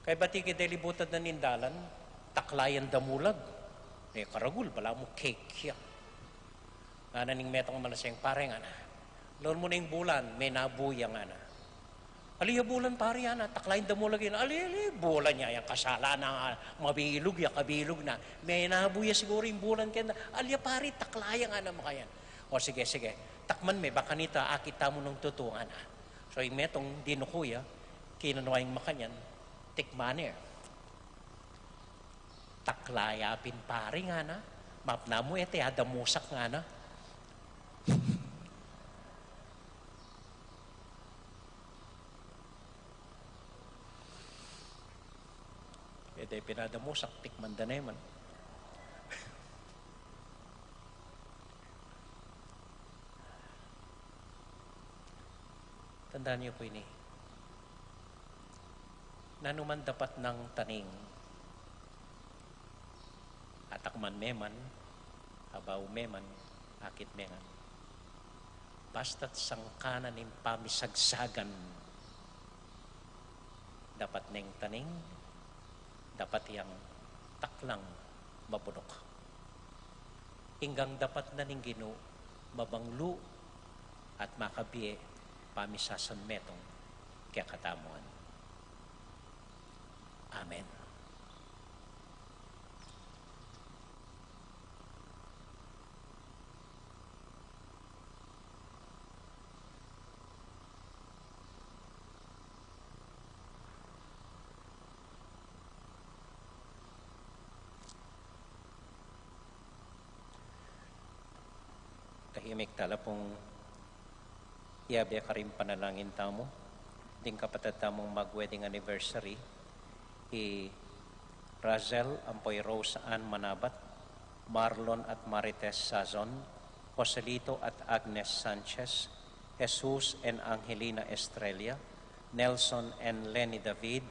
Kay batiki delibutad na nindalan, taklayan damulag. Karagul, bala mo cake yan. Nga naning metong malasing, pare nga na. Loon mo na yung bulan, may nabuya nga na. Aliya bulan pare yan na, taklayan damulag yan. Ali, bulan niya, yung kasala na mabilog, yung kabilog na. May nabuya siguro yung bulan kaya. Aliya pare, taklayan nga na mo kaya. O sige, takman me, baka nita, akita mo nung tutungan na. So yung metong dinukuya, kinanawang makanyan, tikmaner. Taklayapin pare nga na. Mapna mo ete, adamusak nga na. Ete, pinadamusak, tikman da naman. Tandaan niyo po ini. Nanuman dapat ng taning atakman meman, abaw meman, akit mengan. Basta't sangkanan ng pamisagsagan, dapat neng taning, dapat yang taklang mabunok. inggang dapat na ning Ginoo mabanglu at makabiye pamisasan metong kaya katamuan. Amen. Tahimik tala pong iabi ka rin panalangin tamo. Ding kapatid tamong mag-wedding anniversary. Razel Ampoy Rose Ann Manabat, Marlon at Marites Sazon, Joselito at Agnes Sanchez, Jesus and Angelina Estrella, Nelson and Lenny David,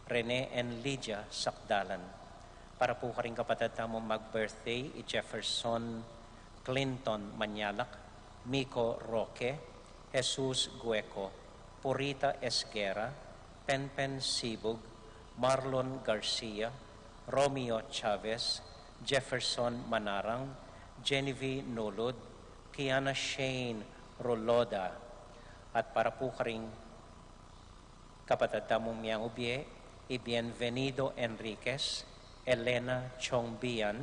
Rene and Lydia Sakdalan. Para po ka rin kapatid tamong mag-birthday, Jefferson Clinton Manyalak, Miko Roque, Jesus Gueco, Purita Esguera, Penpen Sibug, Marlon Garcia, Romeo Chavez, Jefferson Manarang, Genevieve Nulod, Kiana Shane Roloda, at para po ka rin kapatid tamong miyang ubye, Bienvenido Enriquez, Elena Chongbian,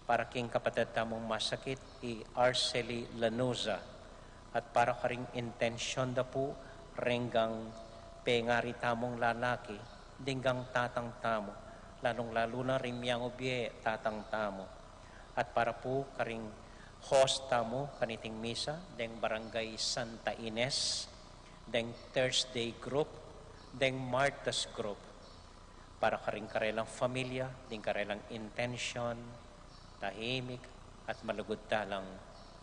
para king kapatid tamong masakit, Arceli Lanuza, at para ka ring intensyon da po, renggang pengari tamong lalaki, dinggang tatang tamo, lalong-lalo na rin miyang ubye, tatang tamo. At para po karing host tamo, kaniting misa, deng Barangay Santa Ines, deng Thursday Group, deng Martas Group, para karing karelang familia, ding karelang intention, tahimik at malugod talang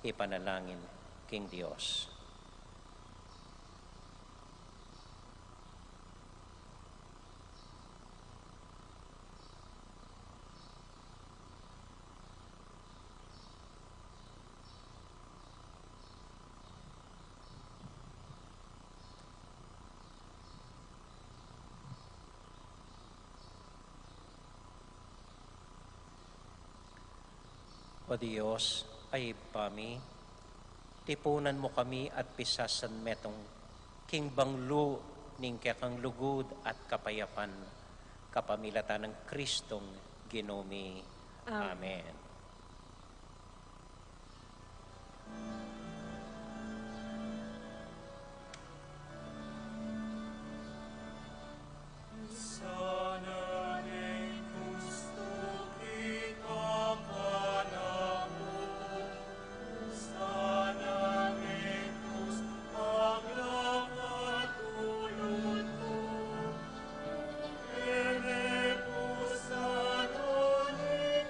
ipanalangin king Dios. O Diyos, ay pami, tipunan mo kami at pisasan metong king banglu ning kang lugod at kapayapan, kapamilatan ng Kristong Ginumi. Amen. Sana rin gusto kita panahon, sana rin gusto paglakad ulod ko, ere po sana rin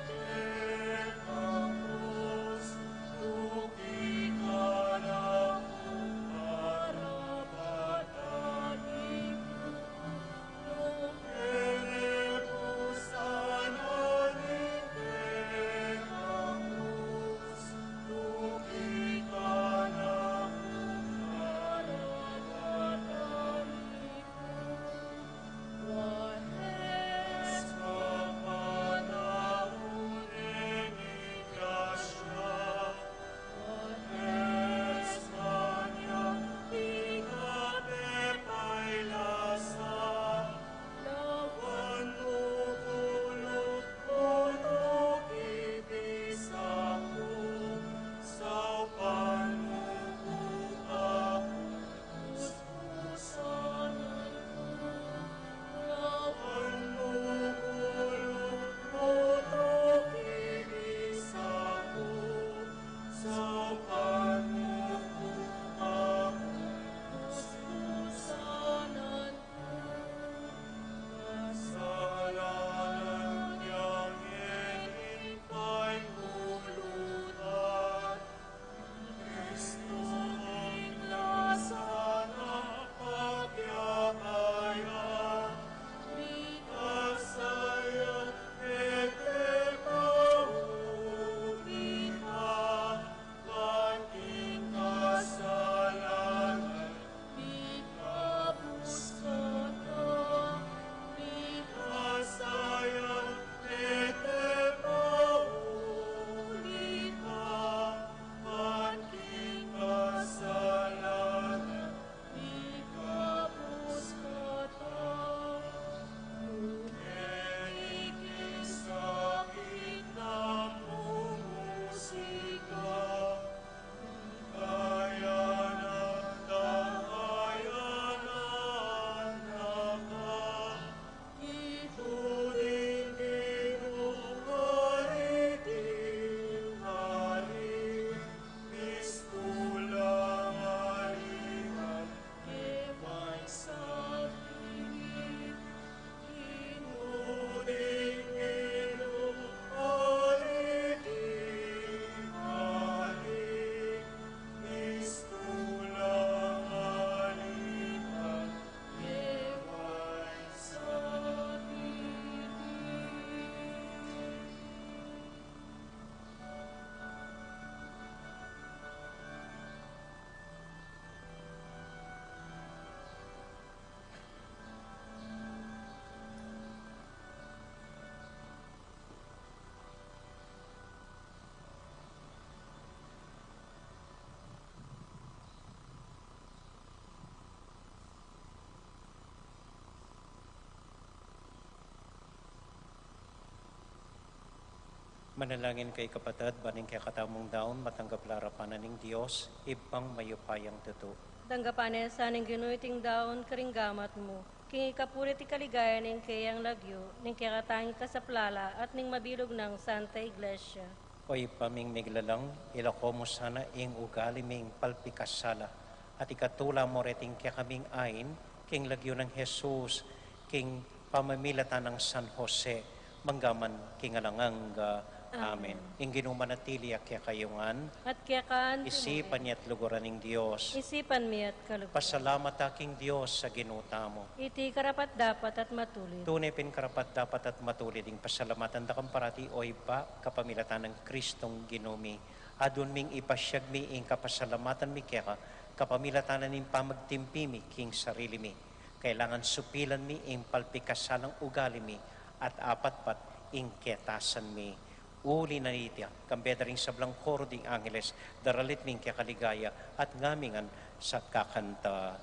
Manalangin kay kapatid, baning kay katamong daon, matanggap larapanan ng Diyos, ibang mayupayang tuto. Tanggapanen sa ning ginuiting daon karinggamat mo. King ikapulit ikaligaya ning kayang lagyo, ning kakatangi kasaplala at ning mabilog ng Santa Iglesia. Oy paming miglalang, ilako mo sana ing ugali ming palpikasala, at ikatula mo reting kaya kaming ain, king lagyo ng Jesus, king pamamilatan ng San Jose, manggaman king alanganga. Amen. Ing ginumanatili kaya kayungan, At kayakaan isipan niya't luguran ng Diyos. isipan mi at kalugod. Pasalamat aking Diyos sa ginuta mo. Iti karapat dapat at matuloy. Tunay pin karapat dapat at matulid ing pasalamatan da kang parati oy pa kapamilatan ng Kristong ginumi. Adun ming ipasyag mi ing kapasalamatan mi kaya kapamilatan ing pamagtimpi mi king sarili mi. Kailangan supilan mi ing palpikasalang ugali mi at apat pat ing ketasan mi. Uli na itiya, kambeda ring sablang koro ding angeles, daralit ming kaya kaligaya at ngamingan sa kakanta.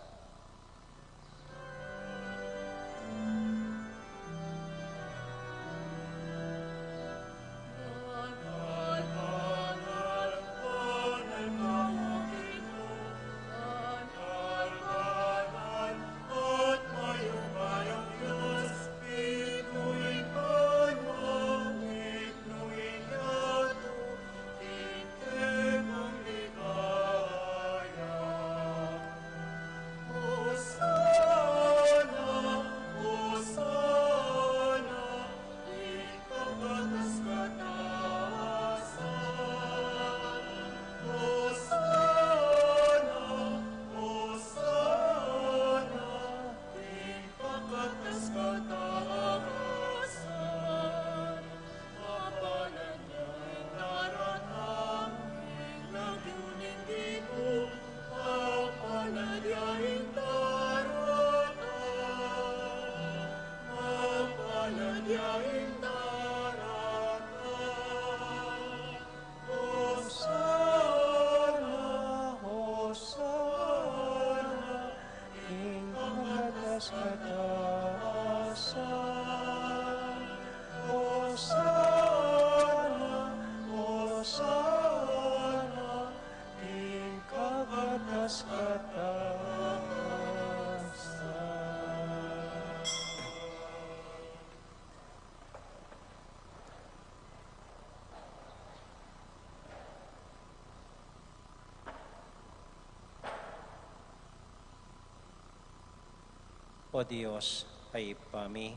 O Diyos, ay pami,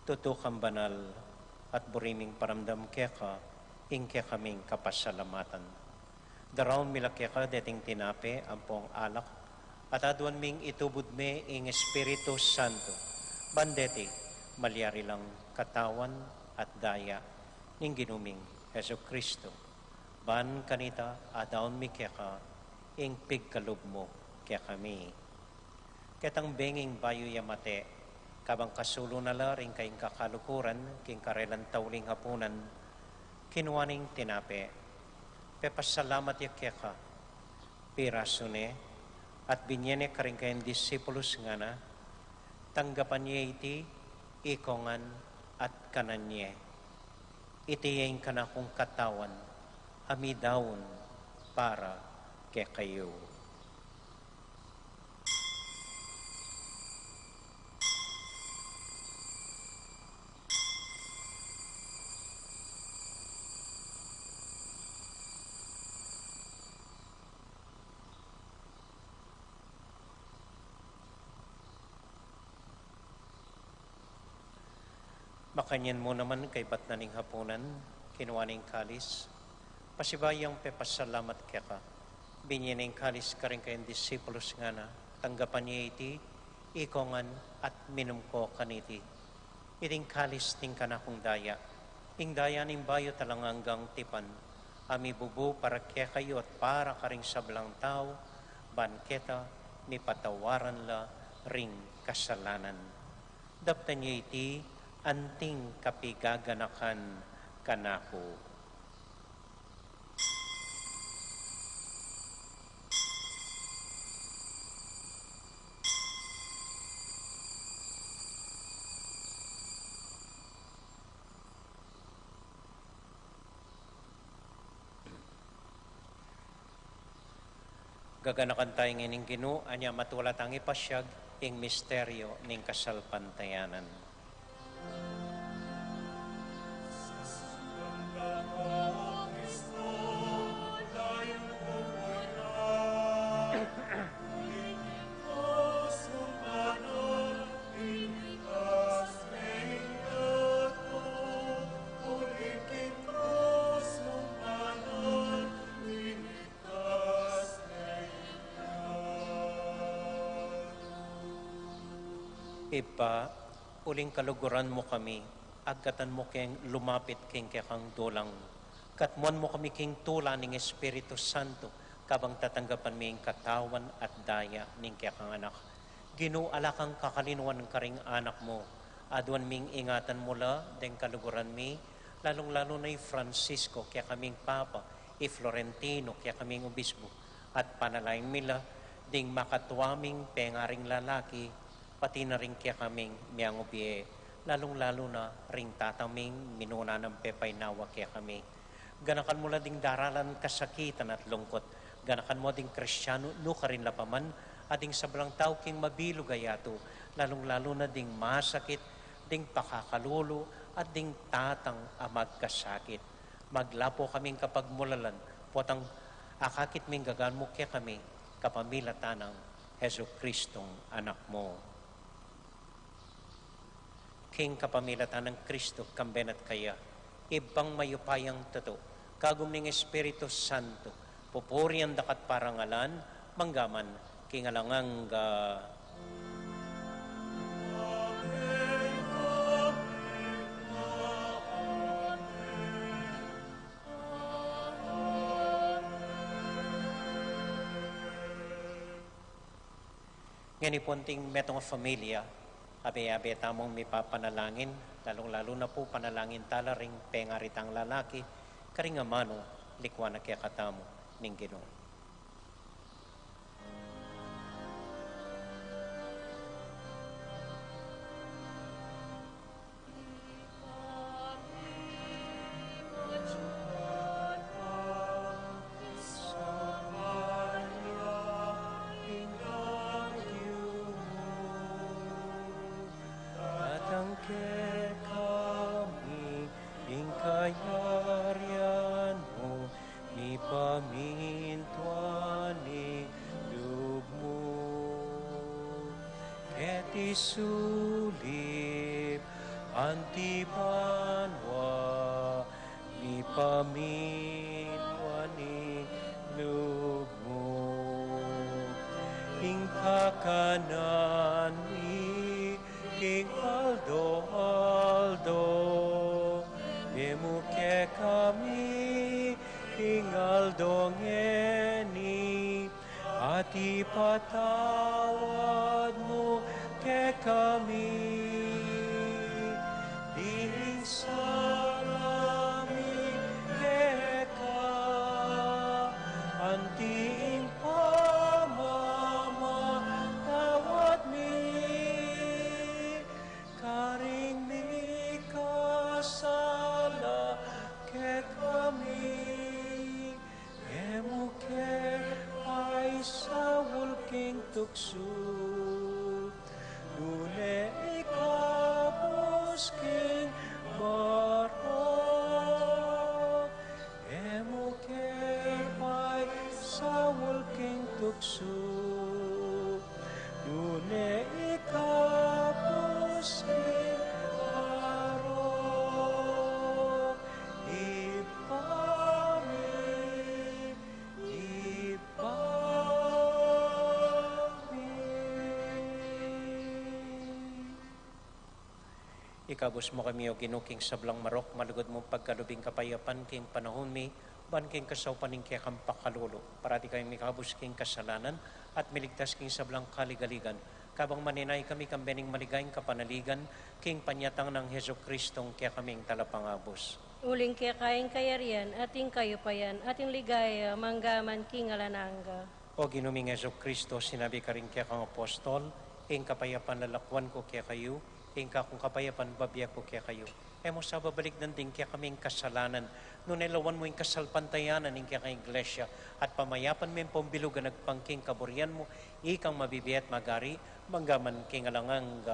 tutukang banal at buriming paramdam keka, ingke kaming kapasalamatan. Darawon mila keka deting tinape, ampong alak, at aduan ming itubod me ing Espiritu Santo. Bandeti, malyari lang katawan at daya, ning ginuming Heso Kristo. Ban kanita, adaon mi keka, ing pigkalub mo kaya kami. Ketang benging bayo yamate, kabang kasulo na laring kaing kakalukuran, king karelan tauling hapunan, kinuwaning tinape, pepasalamat yakeka, pirasune, at binyene karing kayang disipulus nga na, tanggapan niya iti, ikongan at kananye. Iti yung kanakong katawan, amidawon para kay kayo. Makanyan mo naman kay batnaning hapunan, kinuwaning kalis, pasibayang pepasalamat kaya ka, binyaning kalis ka rin kayong disipulos nga na, tanggapan niya iti, ikongan at minum ko kaniti. Iting kalis ting kanakong daya, ing daya ning bayo talang hanggang tipan, ami bubu para kaya kayo at para ka ring sablang tao, banketa, ni patawaran la ring kasalanan. Daptan niya iti, anting kapigaganakan kanako. Gaganakan tayo ngayon Ginoo, anya matulat ang ipasyag, ing misteryo ning kasalpantayanan. Ipa, uling kaluguran mo kami, agkatan mo keng lumapit keng kang dulang. Katmuan mo kami keng tula ning Espiritu Santo, kabang tatanggapan mi katawan at daya ning kang anak. Ginoo alakang kakalinuan ng karing anak mo, aduan ming ingatan mula, deng kaluguran mi, lalong-lalo na Francisco, kaya kaming Papa, Florentino, kaya kaming Obispo, at panalaing mila, ding makatuaming pengaring lalaki, pati na rin kaya kaming miyang ubiye, lalong-lalo na ring tataming minuna ng pepay nawa kaya kami. Ganakan mo ding daralan kasakitan at lungkot, ganakan mo ding Kristyano, no ka rin lapaman, at ding sablang tao king mabilo gayato, lalong-lalo na ding masakit, ding pakakalulo, at ding tatang amag kasakit. Maglapo kaming kapag mulalan, potang akakit ming gagan mo kaya kami, kapamilatan ng Heso Kristong anak mo. King kapamilatan ng Kristo, kambenat kaya, ibang mayupayang tato, kagum ning Espiritu Santo, pupurian dakat parangalan, manggaman, kingalanganga. Ngayon ipunting metong familia, abe-abe tamong may papanalangin, lalong-lalo na po panalangin tala ring pengaritang lalaki, karingamano, likwa na kaya katamo, ning Ginoo. Kami, ingkayarian mo, ni pamintuan ni lugmo. Keti sulip, antibanwa, ni pamintuan ni lugmo. Ingkakanan ni King Aldo, demuke kami, King Aldo ngeni, at ipatawad mo ke kami. Ding salami keka, anting pamamatawad mi, karing mi kasala ke kami, emuke ay sawul king tukso, dune ikapos king barok, emuke ay sawul king tukso, dune ikapos king barok, ipami. Ikabos mo kami o ginuking sablang marok, malugod mong pagkalubing kapayapan king panahon mi, ban king kasawpaning kaya kang pakalulo, parati kayong mikabos king kasalanan, at miligtas king sablang kaligaligan, kabang maninay kami kambening maligayang kapanaligan, king panyatang ng Heso Kristong kaya kaming talapangabos. Uling kaya kaing kayarian, ating kayupayan, ating ligaya, manggaman king alananga. O ginuming Heso Kristo, sinabi ka rin kaya kang apostol, ing kapayapan lalakwan ko kaya kayo, Ingka kung kapayapan, babiya ko kaya kayo. Emo sa babalik ng din kaya kaming kasalanan. Nung nilawan mo yung kasalpantayanan ng kaya kay iglesia at pamayapan mo yung pambilugan nagpangking kaburian mo, ikang mabibiyat magari, manggaman king alangang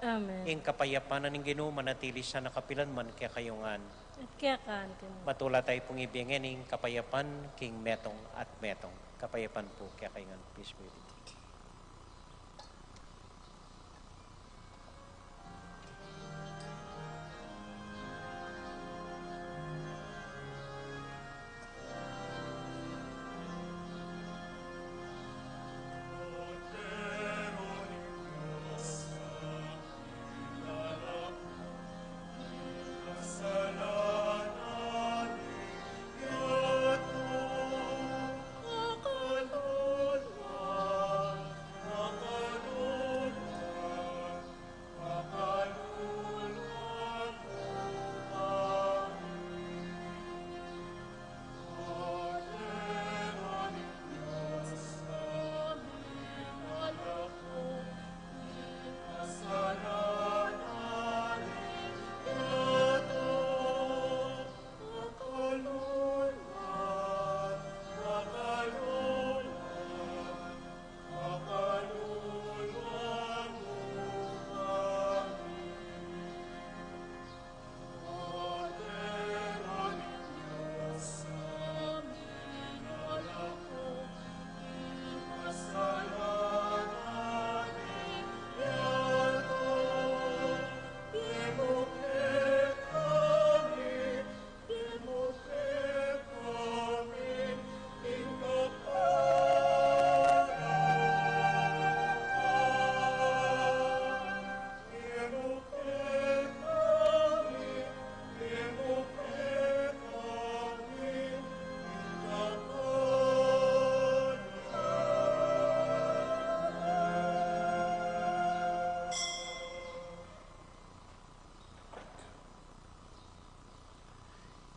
Amen. ing kapayapanan ng Ginoo manatili sa nakapilan man kaya kayungan. At kaya kantin. Matula tayo pong ibigin ng kapayapan king metong at metong. Kapayapan po kaya kayungan. Peace be with you.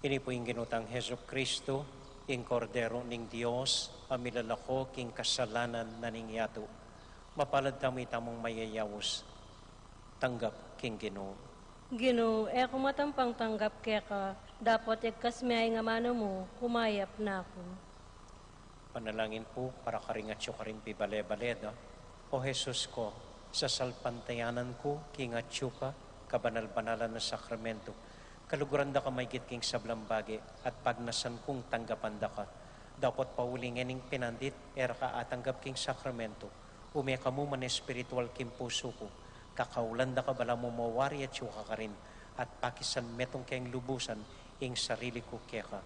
Ini po yung ginutang Heso Kristo, ing kordero ning Dios, amilalako king kasalanan na ning yato. Mapalad kami tamong mayayawos, tanggap king Ginoo. Ginoo, kung matampang tanggap kaya ka, dapat ikasmiyay nga mano mo, kumayap na ako. Panalangin po para karingatyo karing pibale-baleda. O Jesus ko, sa salpantayanan ko, kingatyo ka, kabanal-banalan na sakramento, kaluguran da ka may king sablang bagi at pagnasan kong tanggapan da ka. Dapat paulingin ning pinandit, era ka atanggap king sakramento, umeka mo man espiritual king puso ko, kakaulan da ka bala mo mawari at syuka ka rin, at pakisan metong kayang lubusan, ing sarili ko keka.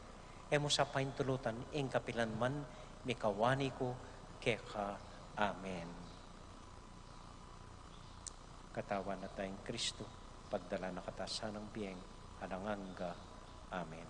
Emo sa paintulutan, ing kapilan man, mikawani ko keka. Amen. Katawan na tayong Kristo, pagdala na katasan ng biyeng, alanganga. Amen.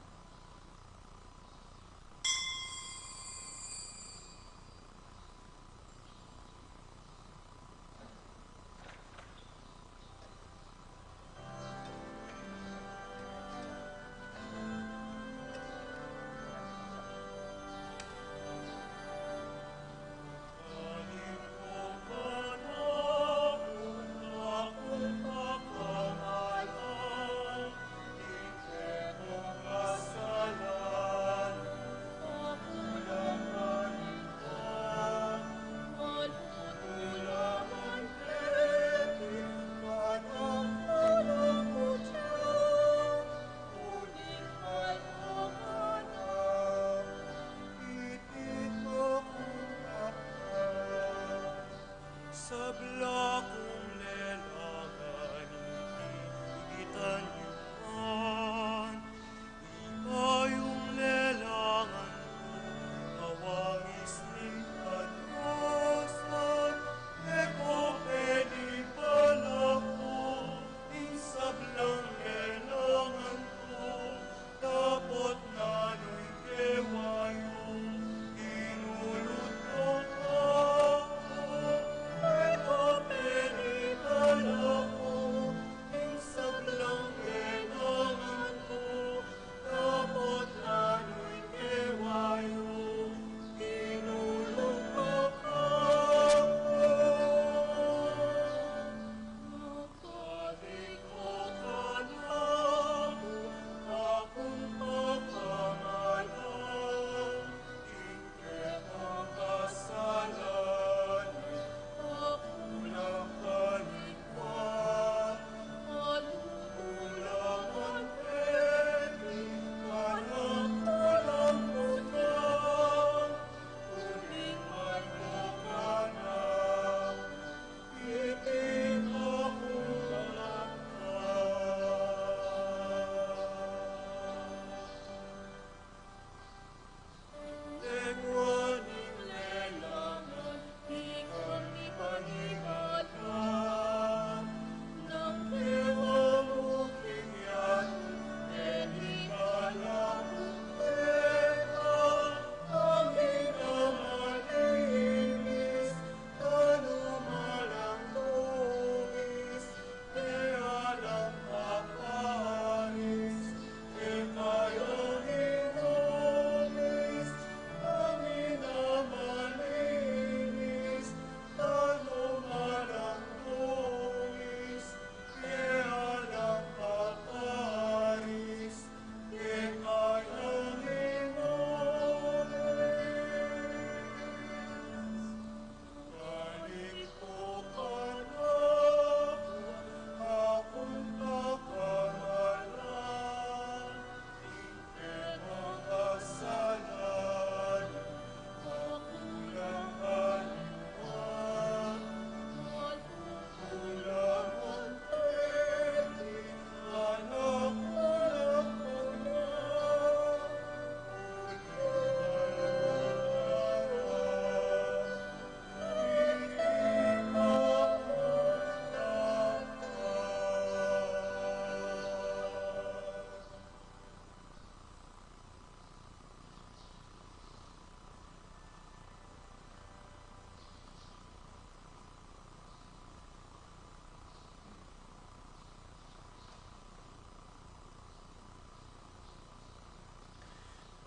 Thank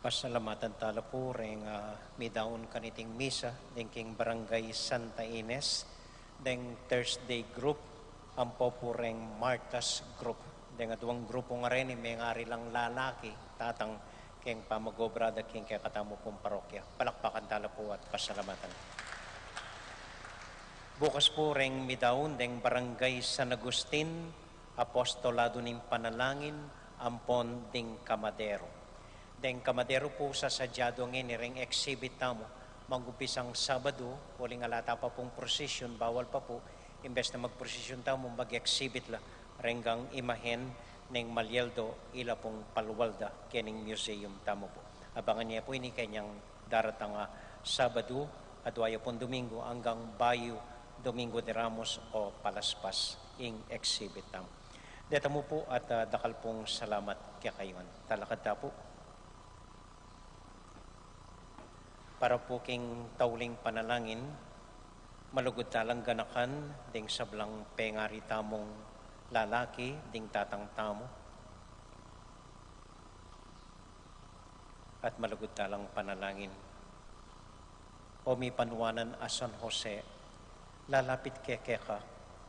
Pasalamatan tala po ring midaon kaniting misa ding king Barangay Santa Ines ding Thursday group ang po po ring Martas group ding duwang grupo nga rin may ngari lang lalaki tatang king pamagobrada king kaya katamo pong parokya. Palakpakan tala po at pasalamatan. Bukas po ring midaon ding Barangay San Agustin apostolado ning panalangin ampon ding Kamadero. Deng Kamadero po sa sadyado ng ring exhibit tamo, magumpisang Sabado, waling alata pa pong procession, bawal pa po, imbes na mag-procession tamo, mag-exhibit la, renggang imahen ng Malieldo, ila pong palwalda, kening museum tamo po. Abangan niya po ini kanyang daratang Sabado, adwaya pong Domingo, hanggang Bayo, Domingo de Ramos o Palaspas, ing exhibit tamo. Deta mo po at dakal pong salamat kaya kayon. Talakad ta po. Para po king tauling panalangin, malugod talang ganakan, ding sablang pengari tamong lalaki, ding tatang tamo. At malugod talang panalangin. O mi panwanan a San Jose, lalapit keke ka,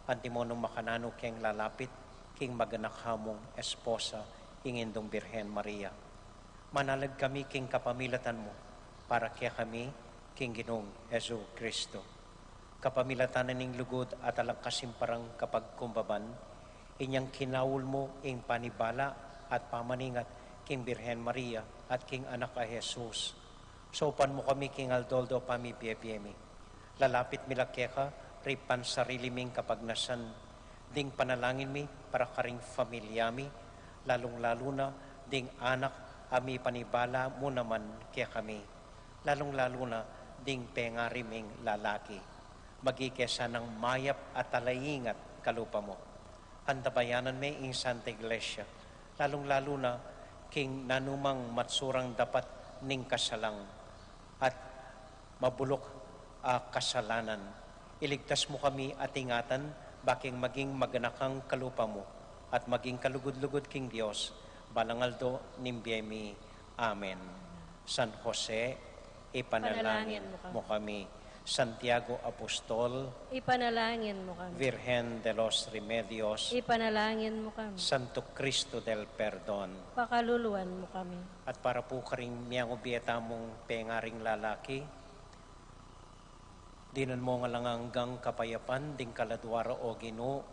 antimonong makanano keng lalapit, king maganakhamong esposa, ingindong Birhen Maria. Manalag kami king kapamilatan mo, para kaya kami, King Ginong Jesu Kristo. Kapamilatan ning lugod at alang kasimparang kapag kumbaban, inyang kinawul mo ing panibala at pamaningat King Birhen Maria at King Anak a Jesus. Sopan mo kami King Aldoldo pamibiyemi. Lalapit milakeka, ripan sarili ming kapagnasan, ding panalangin mi para karing familyami, lalong-lalo na ding anak ami panibala mo naman kaya kami. Lalong-lalo na ding pengariming lalaki. Magikesa ng mayap at talayingat kalupa mo. Antabayanan may ing Santa Iglesia. Lalong-lalo na king nanumang matsurang dapat ning kasalang at mabulok kasalanan. Iligtas mo kami at ingatan baking maging maganakang kalupa mo at maging kalugod-lugod king Diyos. Balangaldo nimbiemi. Amen. San Jose, ipanalangin mo kami. Santiago Apostol, Ipanalangin mo kami. Virgen de los Remedios, Ipanalangin mo kami. Santo Cristo del Perdon. Pakaluluan mo kami. At para po karing miyang ubieta mong pengaring lalaki, dinan mo nga lang hanggang kapayapan, ding kaladwara o Ginoo,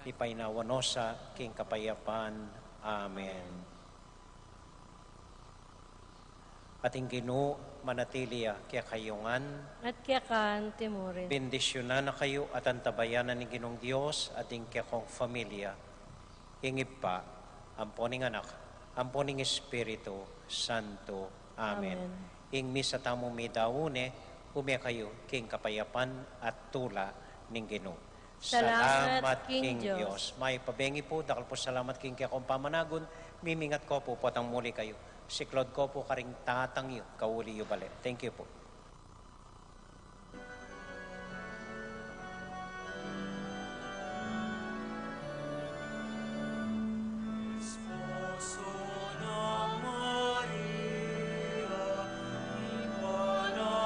ipainawano sa king kapayapan. Amen. Ating Ginoo, manatiliya kaya kayongan. At kaya kan timurin. Bendisyonan na kayo at antabayanan ni Ginong Diyos ating kaya kong familia. Ingip pa, amponing anak, amponing Espiritu Santo. Amen. Ing misa tamo mi daune, umya kayo king kapayapan at tula ning Ginoo. Salamat, King Diyos. May pabengi po, dakal po salamat king kaya kong pamanagon, mimingat ko po, potang muli kayo. Siklod ko po karing tatang yu, kauli yu balik. Thank you po. Esposo ng Maria, ipanangaloiga,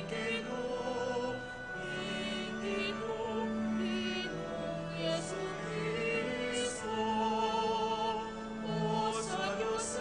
Ginoo, Ginong Yesu Cristo, o sa Diyos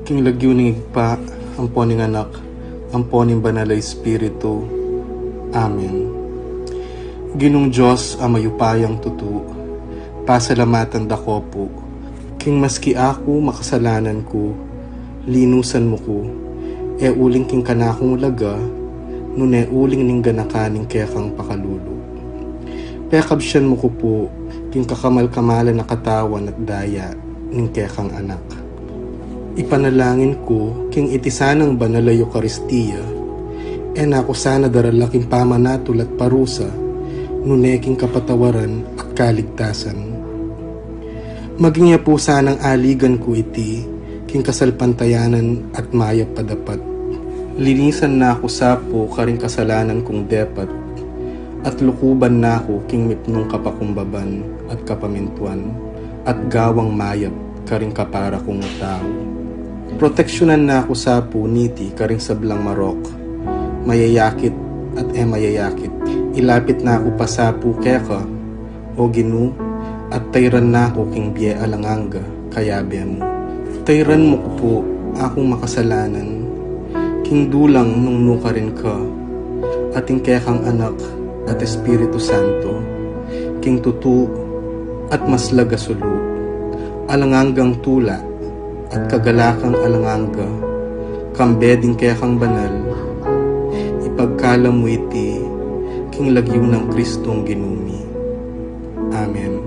king lagyo ning igpa, ampo ning anak, ampo ning banal a Espiritu. Amen. Ginong Diyos a mayupayang tutu, pasalamatan dako po, king maski ako makasalanan ko, linusan mo ko, e uling king kanakong laga, nune uling ning ganakaning kaya kang pakalulo. Pekabsyan mo ko po, king kakamal-kamalan na katawan at daya, ning kaya kang anak. Ipanalangin ko, king itisanang banal a Eucharistia, e nako sana daralaking pamanatul at parusa, nuneking kapatawaran at kaligtasan. Maging po sanang aligan ko iti, king kasalpantayanan at mayap padapat. Linisan na ako sapo karing kasalanan kong depat, at lukuban na ako king mipnong kapakumbaban at kapamintuan, at gawang mayap karing kapara kong tao. Proteksyonan na ako sapo niti karing sablang marok, mayayakit at mayayakit. Ilapit na ako pasapu keka, o Ginu, at tayran na ako king biye alanganga, kayabe mo. Tayran mo ko po, akong makasalanan, king dulang nung nuka rin ka, ating kekang anak at Espiritu Santo, king tutu at maslaga sulu, alanganggang tula at kagalakang alanganga, kambeding kekang banal, ipagkala mo iti, king lagyo ng Kristong ginumi. Amen.